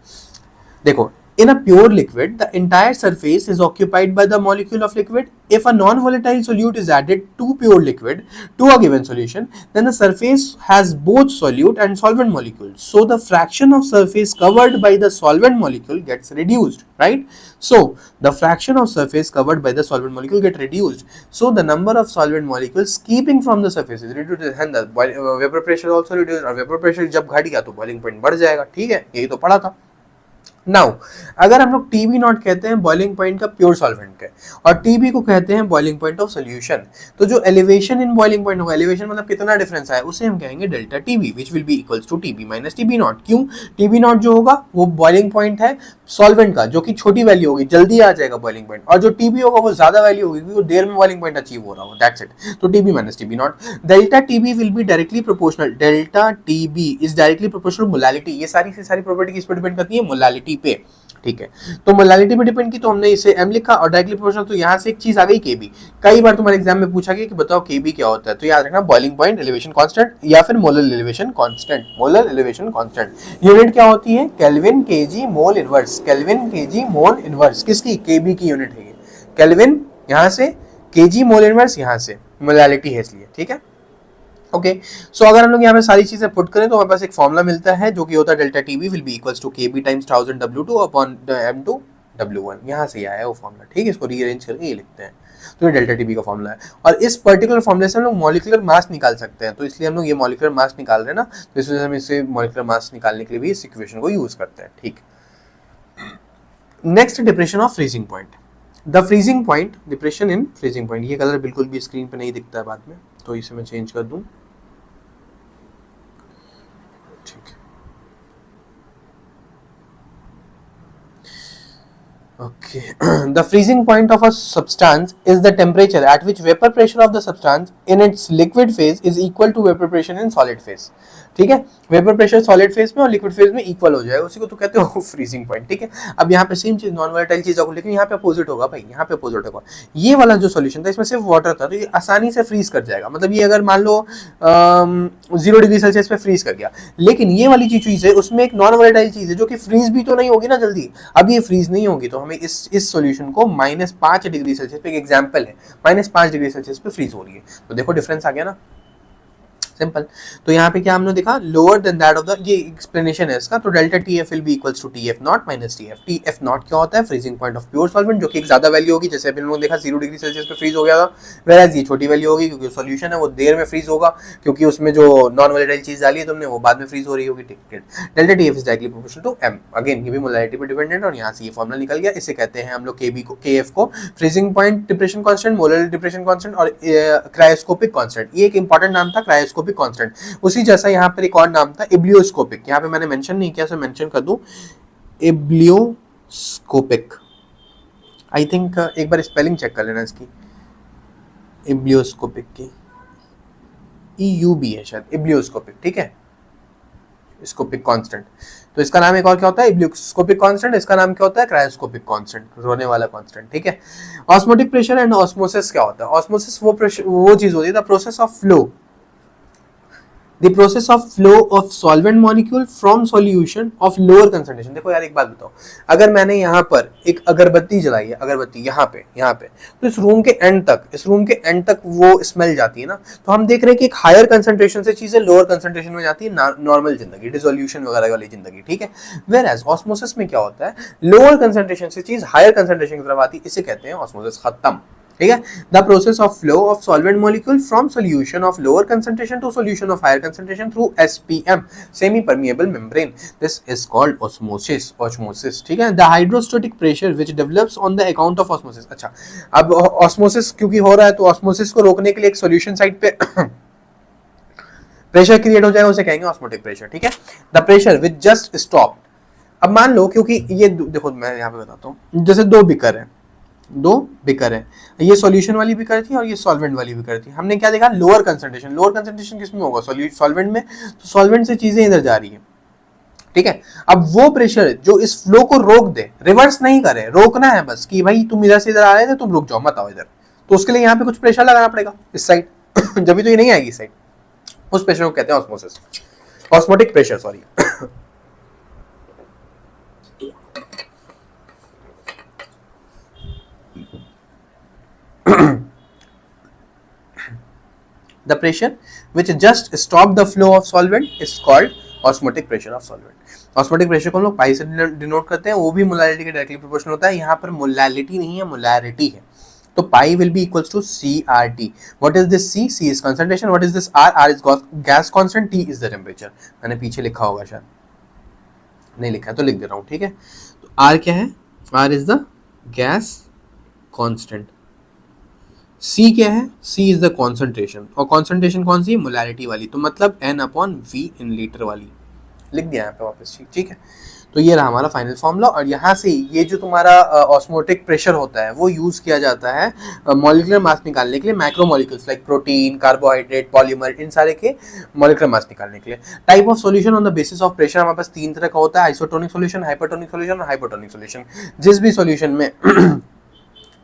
देखो In a pure liquid, the entire surface is occupied by the molecule of liquid. If a non-volatile solute is added to pure liquid to a given solution, then the surface has both solute and solvent molecules. So the fraction of surface covered by the solvent molecule gets reduced, right? So the fraction of surface covered by the solvent molecule get reduced. So the number of solvent molecules keeping from the surface is reduced, and the vapor pressure also reduced. और vapor pressure जब घट गया तो boiling point बढ़ जाएगा, ठीक है, यही तो पढ़ा था. नाउ अगर हम लोग टीबी नॉट कहते हैं बॉइलिंग पॉइंट का प्योर सॉल्वेंट का, और टीबी को कहते हैं बॉइलिंग पॉइंट ऑफ सॉल्यूशन, तो जो एलिवेशन इन बॉइलिंग पॉइंट होगा, एलिवेशन मतलब कितना डिफरेंस आया, उसे हम कहेंगे delta TB, which will be equals to TB minus TB naught. क्यों? टीबी नॉट जो होगा वो बॉइलिंग पॉइंट है सॉल्वेंट का, जो कि छोटी वैल्यू होगी, जल्दी आ जाएगा बॉइलिंग पॉइंट, और जो टीबी होगा वो ज्यादा वैल्यू होगी, वो देर में बॉइलिंग पॉइंट अचीव हो रहा होगा. That's it. तो TB minus TB naught. Delta TB will be directly proportional. Delta TB is directly proportional molality. ये सारी से सारी प्रॉपर्टी किस पे डिपेंड करती है? मोलालिटी पे, ठीक है. तो मोलालिटी पे डिपेंड की, तो हमने इसे m लिखा, और डायरेक्टली प्रोपोर्शनल, तो यहाँ से एक चीज आ गई kb. कई बार तुम्हारे एग्जाम में पूछा गया कि बताओ kb क्या होता है, तो याद रखना बॉइलिंग पॉइंट एलिवेशन कांस्टेंट या फिर molar elevation constant. Molar elevation constant unit क्या होती है? Kelvin KG mole inverse. Kelvin KG mole inverse किसकी? kb की यूनिट है ये. केल्विन यहाँ से, केजी मोल इनवर्स यहाँ से, मोलालिटी है इसलिए, ठीक है. ओके, सो अगर हम लोग यहाँ पे सारी चीजें पुट करें तो हमारे पास एक फॉर्मूला मिलता है जो कि होता है delta TB will be equals to KB times 1000 W2 upon M2 W1. यहाँ से आया है वो फॉर्मूला, ठीक है. इसको रीअरेंज करके ये लिखते हैं, तो ये डेल्टा टीबी का फॉर्मूला है. और इस पर्टिकुलर फॉर्मूले से हम लोग मॉलिक्यूलर मास निकाल सकते हैं, तो इसलिए हम लोग ये मॉलिक्यूलर मास निकाल रहे हैं ना, तो इसलिए हम इससे मॉलिक्यूलर मास निकालने के लिए भी इस इक्वेशन को यूज करते हैं, ठीक. Next, depression of freezing point. The freezing point, depression in freezing point. ये कलर बिल्कुल भी स्क्रीन पे नहीं दिखता है बाद में, तो इसे मैं चेंज कर दूं. Okay. The freezing point of a substance is the temperature at which vapor pressure of the substance in its liquid phase is equal to vapor pressure in solid phase. ठीक है, वेपर प्रेशर सॉलिड फेज में और liquid phase में equal हो जाएगा, उसी को तो कहते हो फ्रीजिंग पॉइंट, ठीक है. अब यहाँ पे सेम चीज नॉन वोलेटाइल चीज होगा, लेकिन यहाँ पे अपोजिट होगा भाई, यहाँ पे अपोजिट होगा. ये वाला जो सॉल्यूशन था इसमें सिर्फ वाटर था, तो ये आसानी से फ्रीज कर जाएगा. मतलब ये अगर मान लो 0 डिग्री सेल्सियस पे फ्रीज कर गया, लेकिन ये वाली चीज है उसमें एक नॉन वोलेटाइल चीज है जो कि फ्रीज भी तो नहीं होगी ना जल्दी. अब ये फ्रीज नहीं होगी तो हमें इस सॉल्यूशन को -5 डिग्री सेल्सियस पे, एक एग्जांपल है, -5 डिग्री सेल्सियस पे फ्रीज हो रही है, तो देखो डिफरेंस आ गया ना, सिंपल. तो यहाँ पे क्या हमने देखा, lower than that of the, ये एक्सप्लेनेशन है इसका. तो delta TF will be equals to TF naught minus TF. TF naught क्या होता है? Freezing point of pure solvent, जो कि एक ज्यादा वैल्यू होगी, जैसे अभी हम लोग देखा 0 डिग्री सेल्सियस पे फ्रीज हो गया था, वेराज ये छोटी वैल्यू होगी क्योंकि सॉल्यूशन है वो देर में फ्रीज होगा, क्योंकि उसमें जो नॉन वोलेटाइल चीज डाली है तुमने वो बाद में फ्रीज हो रही होगी, ठीक. Delta TF is directly proportional to M. Again ये भी मोलारिटी पे डिपेंडेंट है, और यहाँ से ये फॉर्मूला निकल गया. इसे कहते हैं हम लोग केबी को, केएफ को freezing point depression constant, molar depression constant और क्रायोस्कोपिक कांस्टेंट. ये एक इंपॉर्टेंट नाम था क्रायोस्कोपिक कांस्टेंट. उसी जैसा यहाँ पर एक और नाम था इब्लियोस्कोपिक. यहाँ पे मैंने मेंशन नहीं किया, सो मेंशन कर दूं इब्लियोस्कोपिक. आई थिंक एक बार स्पेलिंग चेक कर लेना इसकी, इब्लियोस्कोपिक की EUB है शायद, इब्लियोस्कोपिक, ठीक है. स्कोपिक कांस्टेंट, तो इसका नाम एक और क्या होता है? इब्लियोस्कोपिक कांस्टेंट. इसका नाम क्या होता है? क्रायोस्कोपिक कांस्टेंट, रोने वाला कांस्टेंट, ठीक है. ऑस्मोटिक प्रेशर एंड ऑस्मोसिस क्या होता है? ऑस्मोसिस वो चीज होती है, the process of flow, the process of flow of solvent molecule from solution of lower concentration. देखो यार एक बात बताओ, अगर मैंने यहाँ पर एक अगरबत्ती जलाई है, अगरबत्ती यहाँ पे, तो इस रूम के एंड तक वो स्मेल जाती है ना, तो हम देख रहे हैं कि एक हायर कंसंट्रेशन से चीजें लोअर कंसंट्रेशन में जाती है, नॉर्मल जिंदगी, डिसोल्यूशन वगैरह वाली जिंदगी, ठीक है. वेयर एज ऑस्मोसिस में क्या होता है? लोअर कंसंट्रेशन से चीज हायर कंसंट्रेशन की तरफ आती है, इसे कहते हैं ऑस्मोसिस. खत्म, ठीक है. The process of flow of solvent molecule from solution of lower concentration to solution of higher concentration through SPM, semi permeable membrane. This is called osmosis, ठीक है. The hydrostatic pressure which develops on the account of osmosis. अच्छा, अब osmosis क्योंकि हो रहा है तो osmosis को रोकने के लिए एक सॉल्यूशन साइड पे प्रेशर क्रिएट हो जाएगा, उसे कहेंगे ऑस्मोटिक प्रेशर, ठीक है. The pressure which just stop. अब मान लो, क्योंकि ये देखो मैं यहाँ पे बताता हूँ, जैसे दो बिकर है, ये सॉल्यूशन वाली बिकर थी और ये सॉल्वेंट वाली बिकर थी. हमने क्या देखा? लोअर कंसंट्रेशन किसमें होगा? सॉल्वेंट में. तो सॉल्वेंट से चीजें इधर जा रही है, ठीक है. अब वो प्रेशर जो इस फ्लो को रोक दे, रिवर्स नहीं करे, रोकना है बस कि भाई तुम इधर से इधर आ रहे थे, तुम रुक जाओ, मत आओ इधर, तो उसके लिए यहाँ पे कुछ प्रेशर लगाना पड़ेगा इस साइड जब भी तो ये नहीं आएगी इस साइड, उस प्रेशर को कहते हैं osmosis, osmotic pressure, sorry. The pressure which just stop the flow of solvent is called osmotic pressure of solvent. Osmotic pressure को हम लोग पाई से डिनोट करते हैं, वो भी मोलैरिटी के डायरेक्टली प्रोपोर्शनल होता है। यहाँ पर मोलैलिटी नहीं है, मोलैरिटी है, तो pi will be equals to CRT। What is this C? C is concentration. What is this R? R is gas constant, T is the temperature. मैंने पीछे लिखा होगा, शायद नहीं लिखा है तो लिख दे रहा हूँ, ठीक है। तो R क्या है? R is the gas constant. C क्या है? C इज द कॉन्सेंट्रेशन, और कॉन्सेंट्रेशन कौन सी? मोलैरिटी वाली, तो मतलब N/V इन लीटर वाली। लिख दिया यहाँ पे वापस, ठीक है। तो ये रहा हमारा फाइनल फॉर्मूला, और यहाँ से ये जो तुम्हारा ऑस्मोटिक प्रेशर होता है वो यूज किया जाता है मॉलिक्यूलर मास निकालने के लिए, macromolecules like protein, carbohydrate, polymer, इन सारे के मॉलिक्यूलर मास निकालने के लिए। Type of solution on the basis of pressure हमारे पास 3 तरह का होता है, आइसोटोनिक सॉल्यूशन, हाइपरटोनिक सॉल्यूशन और हाइपोटोनिक सॉल्यूशन। जिस भी सॉल्यूशन में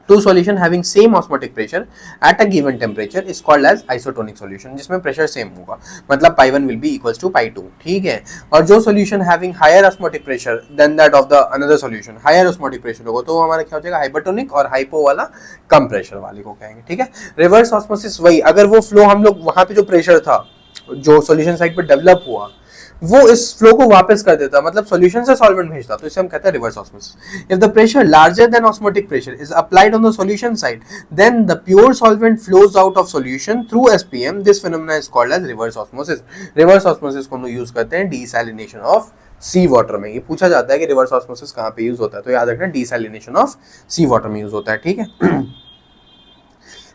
two solution having same osmotic pressure at a given temperature is called as isotonic solution, जिसमें प्रेशर सेम होगा, मतलब pi 1 will be equals to pi 2, ठीक है। और जो solution having higher osmotic pressure than that of the another solution, higher osmotic pressure होगा, तो वो हमारा क्या हो जाएगा? हाइपरटोनिक, और हाइपो वाला कम प्रेशर वाले को कहेंगे, ठीक है। रिवर्स ऑस्मोसिस वही, अगर वो फ्लो हम लोग वहां पे जो प्रेशर था जो सॉल्यूशन साइड पे डेवलप हुआ वो इस फ्लो को वापस कर देता, मतलब सॉल्यूशन से सॉल्वेंट भेजता, तो इसे हम कहते हैं reverse osmosis. If the pressure larger than osmotic pressure is applied on the solution side, then the pure solvent flows out of solution through SPM। This phenomena is called as reverse osmosis. Reverse osmosis को हम लोग use करते हैं desalination of sea water में। ये पूछा जाता है कि रिवर्स ऑस्मोसिस कहाँ पे यूज होता है, तो याद रखना डीसैलिनेशन ऑफ सी वाटर में यूज होता है, ठीक है।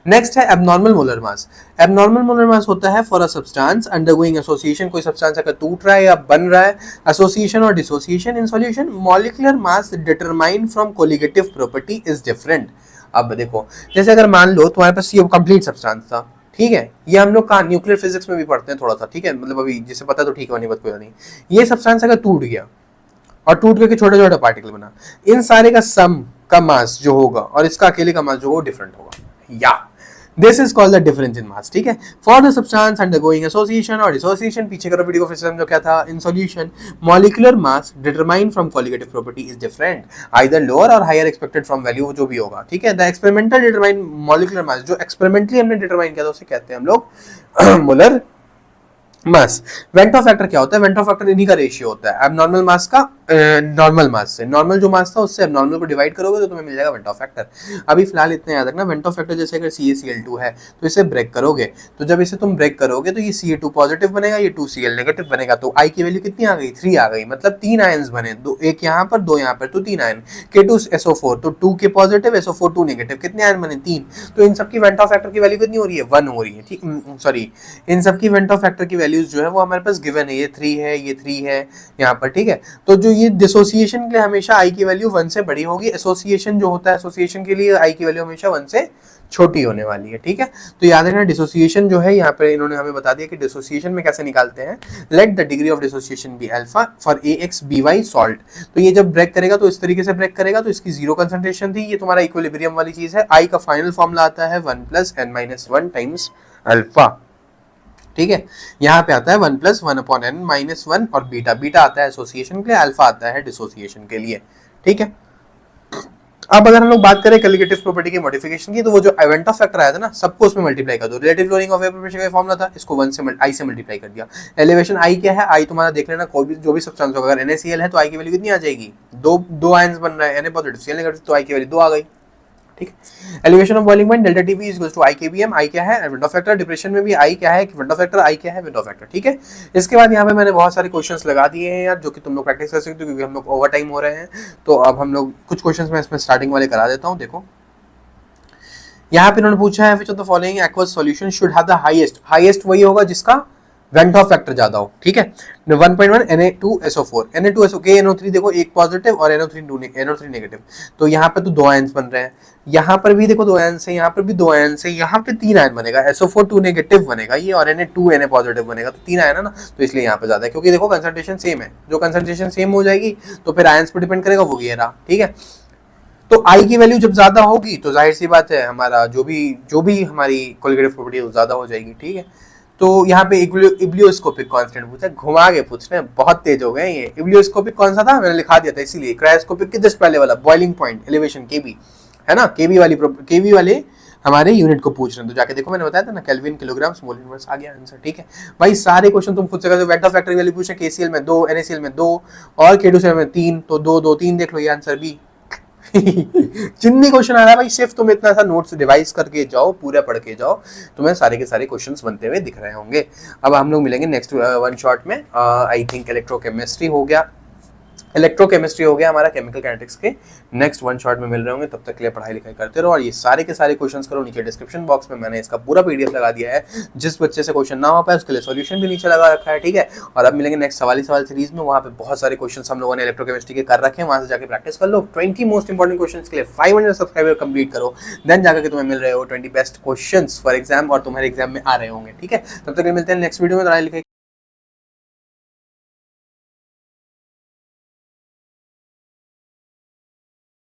नेक्स्ट है abnormal molar mass. Abnormal molar mass होता है for a substance undergoing association, कोई सब्सटेंस अगर टूट रहा है या बन रहा है, एसोसिएशन और dissociation in solution, molecular mass determined from colligative property is different. अब देखो, जैसे अगर मान लो तुम्हारे पास ये कंप्लीट सब्सटेंस था, ठीक है, ये हम लोग कहाँ न्यूक्लियर फिजिक्स में भी पढ़ते हैं थोड़ा सा, ठीक है, मतलब अभी जिसे पता तो ठीक है, नहीं बात कोई नहीं। ये सब्सटेंस अगर टूट गया और टूट करके छोटे छोटे पार्टिकल बना, इन सारे का सम का मास जो होगा और इसका अकेले का मास जो होगा डिफरेंट होगा, या this is called the difference in mass, ठीक है। For the substance undergoing association और डिसोसिएशन, पीछे करो वीडियो को फिर से समझो क्या था। In solution molecular mass determined from colligative property is different, either lower और हायर एक्सपेक्टेड फ्रॉम वैल्यू, जो भी होगा, ठीक है। The experimental determine molecular mass, जो एक्सपेरिमेंटली हमने डिटरमाइन किया था उसे कहते हैं हम लोग मोलर मास। वेंटो फैक्टर क्या होता है? वेंटो फैक्टर इन्हीं का रेशियो होता है एबनॉर्मल मास का नॉर्मल मास से। नॉर्मल जो मास था उससे एबनॉर्मल को डिवाइड करोगे तो तुम्हें मिल जाएगा वेंटो फैक्टर। अभी फिलहाल इतना याद रखना, वेंटो फैक्टर जैसे अगर CaCl2 है तो इसे ब्रेक करोगे, तो जब इसे तुम ब्रेक करोगे तो ये Ca2 पॉजिटिव बनेगा, ये 2Cl नेगेटिव बनेगा, तो I की वैल्यू कितनी आ गई? 3 आ गई, मतलब 3 आयंस बने, दो एक यहाँ पर दो यहाँ पर, तो 3 आयन। K2SO4 तो 2 के पॉजिटिव, SO4 2 नेगेटिव, कितने आयन बने? 3। तो इन सबकी वेंटो फैक्टर की वैल्यू कितनी हो रही है? 1 हो रही है, ठीक, सॉरी, इन सबकी वेंटो फैक्टर की वैल्यूज जो है वो हमारे पास गिवन है, ये 3 है, ये 3 है यहाँ पर, ठीक है। तो जो ये डिसोसिएशन के लिए हमेशा I की वैल्यू 1 से बड़ी होगी, एसोसिएशन जो होता है एसोसिएशन के लिए I की वैल्यू हमेशा 1 से छोटी होने वाली है, ठीक है। तो याद रखना डिसोसिएशन जो है यहाँ पे इन्होंने हमें बता दिया कि डिसोसिएशन में कैसे निकालते हैं। Let the degree of dissociation be alpha for AX/BY salt. तो ये जब ब्रेक करेगा तो इस तरीके से ब्रेक करेगा, तो इसकी 0 कंसंट्रेशन थी, ये तुम्हारा इक्विलिब्रियम वाली चीज है। I का फाइनल फॉर्मूला आता है 1 + n - 1 टाइम्स अल्फा, ठीक है। यहाँ पे आता है 1 + 1/n - 1 और बीटा, बीटा आता है एसोसिएशन के लिए, अल्फा आता है डिसोसिएशन के लिए, ठीक है। अब अगर हम लोग बात करें कोलिगेटिव प्रॉपर्टी की मॉडिफिकेशन की, तो वो जो वेंटो फैक्टर आया था ना, सबको उसमें मल्टीप्लाई कर दो। Relative lowering of vapour pressure का फॉर्मूला था, इसको 1 से I से मल्टीप्लाई कर दिया। एलिवेशन I क्या है? I तुम्हारा देख लेना, कोई भी जो भी सब्सटेंस होगा, अगर NaCl है तो I की वैल्यू कितनी आ जाएगी? दो आयंस बन रहा है, Na पॉजिटिव Cl नेगेटिव, तो I की वैल्यू 2 आ गई, ठीक है। Elevation of boiling point delta Tb is equal to IKBM। I क्या है? Vento factor. डिप्रेशन में भी I क्या है? Vento factor. I क्या है? वेंटो फैक्टर, ठीक है। इसके बाद यहाँ पे मैंने बहुत सारे क्वेश्चंस लगा दिए हैं यार, जो कि तुम लोग प्रैक्टिस कर सकते हो, क्योंकि हम लोग ओवर टाइम हो रहे हैं। तो अब हम लोग कुछ क्वेश्चंस में इसमें स्टार्टिंग वाले करा देता हूँ। देखो यहाँ पे इन्होंने पूछा है which of the following aqueous solution should have the highest, highest वही होगा जिसका वेंटो फैक्टर ज्यादा हो, ठीक है। 1.1 Na2SO4, Na2SO के NO3 देखो, एक पॉजिटिव और NO3 नेगेटिव, तो यहाँ पे तो 2 आयंस बन रहे हैं, यहाँ पर भी देखो 2 आयंस है, यहाँ पर भी 2 आयंस है, यहाँ पे 3 आयन बनेगा, SO4 2 नेगेटिव बनेगा ये, और Na2 पॉजिटिव बनेगा, तो 3 आयन है ना, तो इसलिए यहाँ पे ज्यादा है, क्योंकि देखो कंसंट्रेशन सेम है, जो कंसंट्रेशन सेम हो जाएगी तो फिर आयंस पर डिपेंड करेगा, वो ये रहा, ठीक है। तो I की वैल्यू जब ज्यादा होगी तो जाहिर सी बात है हमारा जो भी हमारी कोलिगेटिव प्रॉपर्टी है वो ज्यादा हो जाएगी, ठीक है। तो यहाँ पे इब्लियोस्कोपिक कांस्टेंट पूछा, घुमा के पूछ रहे हैं, बहुत तेज हो गए ये। इब्लियोस्कोपिक कौन सा था? मैंने लिखा दिया था इसीलिए, क्रायोस्कोपिक के जस्ट पहले वाला, बॉइलिंग पॉइंट एलिवेशन केबी है ना, केबी वाले हमारे यूनिट को पूछ रहे हैं, तो जाके देखो, मैंने बताया था ना, केल्विन, किलोग्राम, मोल इनवर्स, आ गया आंसर। ठीक है भाई, सारे क्वेश्चन तुम खुद से कर, वेक्टर फैक्टर वैल्यू पूछे, केसीएल में 2, एनएसीएल में 2 और के2 में 3, तो 2 2 3 देख लो, ये आंसर बी। जितनी क्वेश्चन आ रहा है भाई, सिर्फ तुम इतना सा नोट्स रिवाइज करके जाओ, पूरा पढ़ के जाओ, तुम्हें सारे के सारे क्वेश्चंस बनते हुए दिख रहे होंगे। अब हम लोग मिलेंगे नेक्स्ट वन शॉट में। आई थिंक इलेक्ट्रोकेमिस्ट्री हो गया, इलेक्ट्रोकेमिस्ट्री हो गया हमारा, केमिकल काइनेटिक्स के नेक्स्ट वन शॉट में मिल रहे होंगे। तब तक के लिए पढ़ाई लिखाई करते रहो और ये सारे के सारे क्वेश्चंस करो। नीचे डिस्क्रिप्शन बॉक्स में मैंने इसका पूरा पीडीएफ लगा दिया है, जिस बच्चे से क्वेश्चन ना हो पाए उसके लिए सॉल्यूशन भी नीचे लगा रखा है। ठीक है, और अब मिलेंगे नेक्स्ट सवाल ही सवाल सीरीज में, वहाँ पे बहुत सारे क्वेश्चन हम लोगों ने इलेक्ट्रोकेमिस्ट्री के कर रखे हैं, वहाँ से जाकर प्रैक्टिस कर लो। 20 मोस्ट इंपॉर्टेंट क्वेश्चन के लिए 500 सब्सक्राइबर कंप्लीट करो, देन जाकर तुम्हें मिल रहे हो 20 बेस्ट क्वेश्चन फॉर एग्जाम, और तुम्हारे एग्जाम में आ रहे होंगे। ठीक है, तब तक मिलते हैं नेक्स्ट वीडियो में।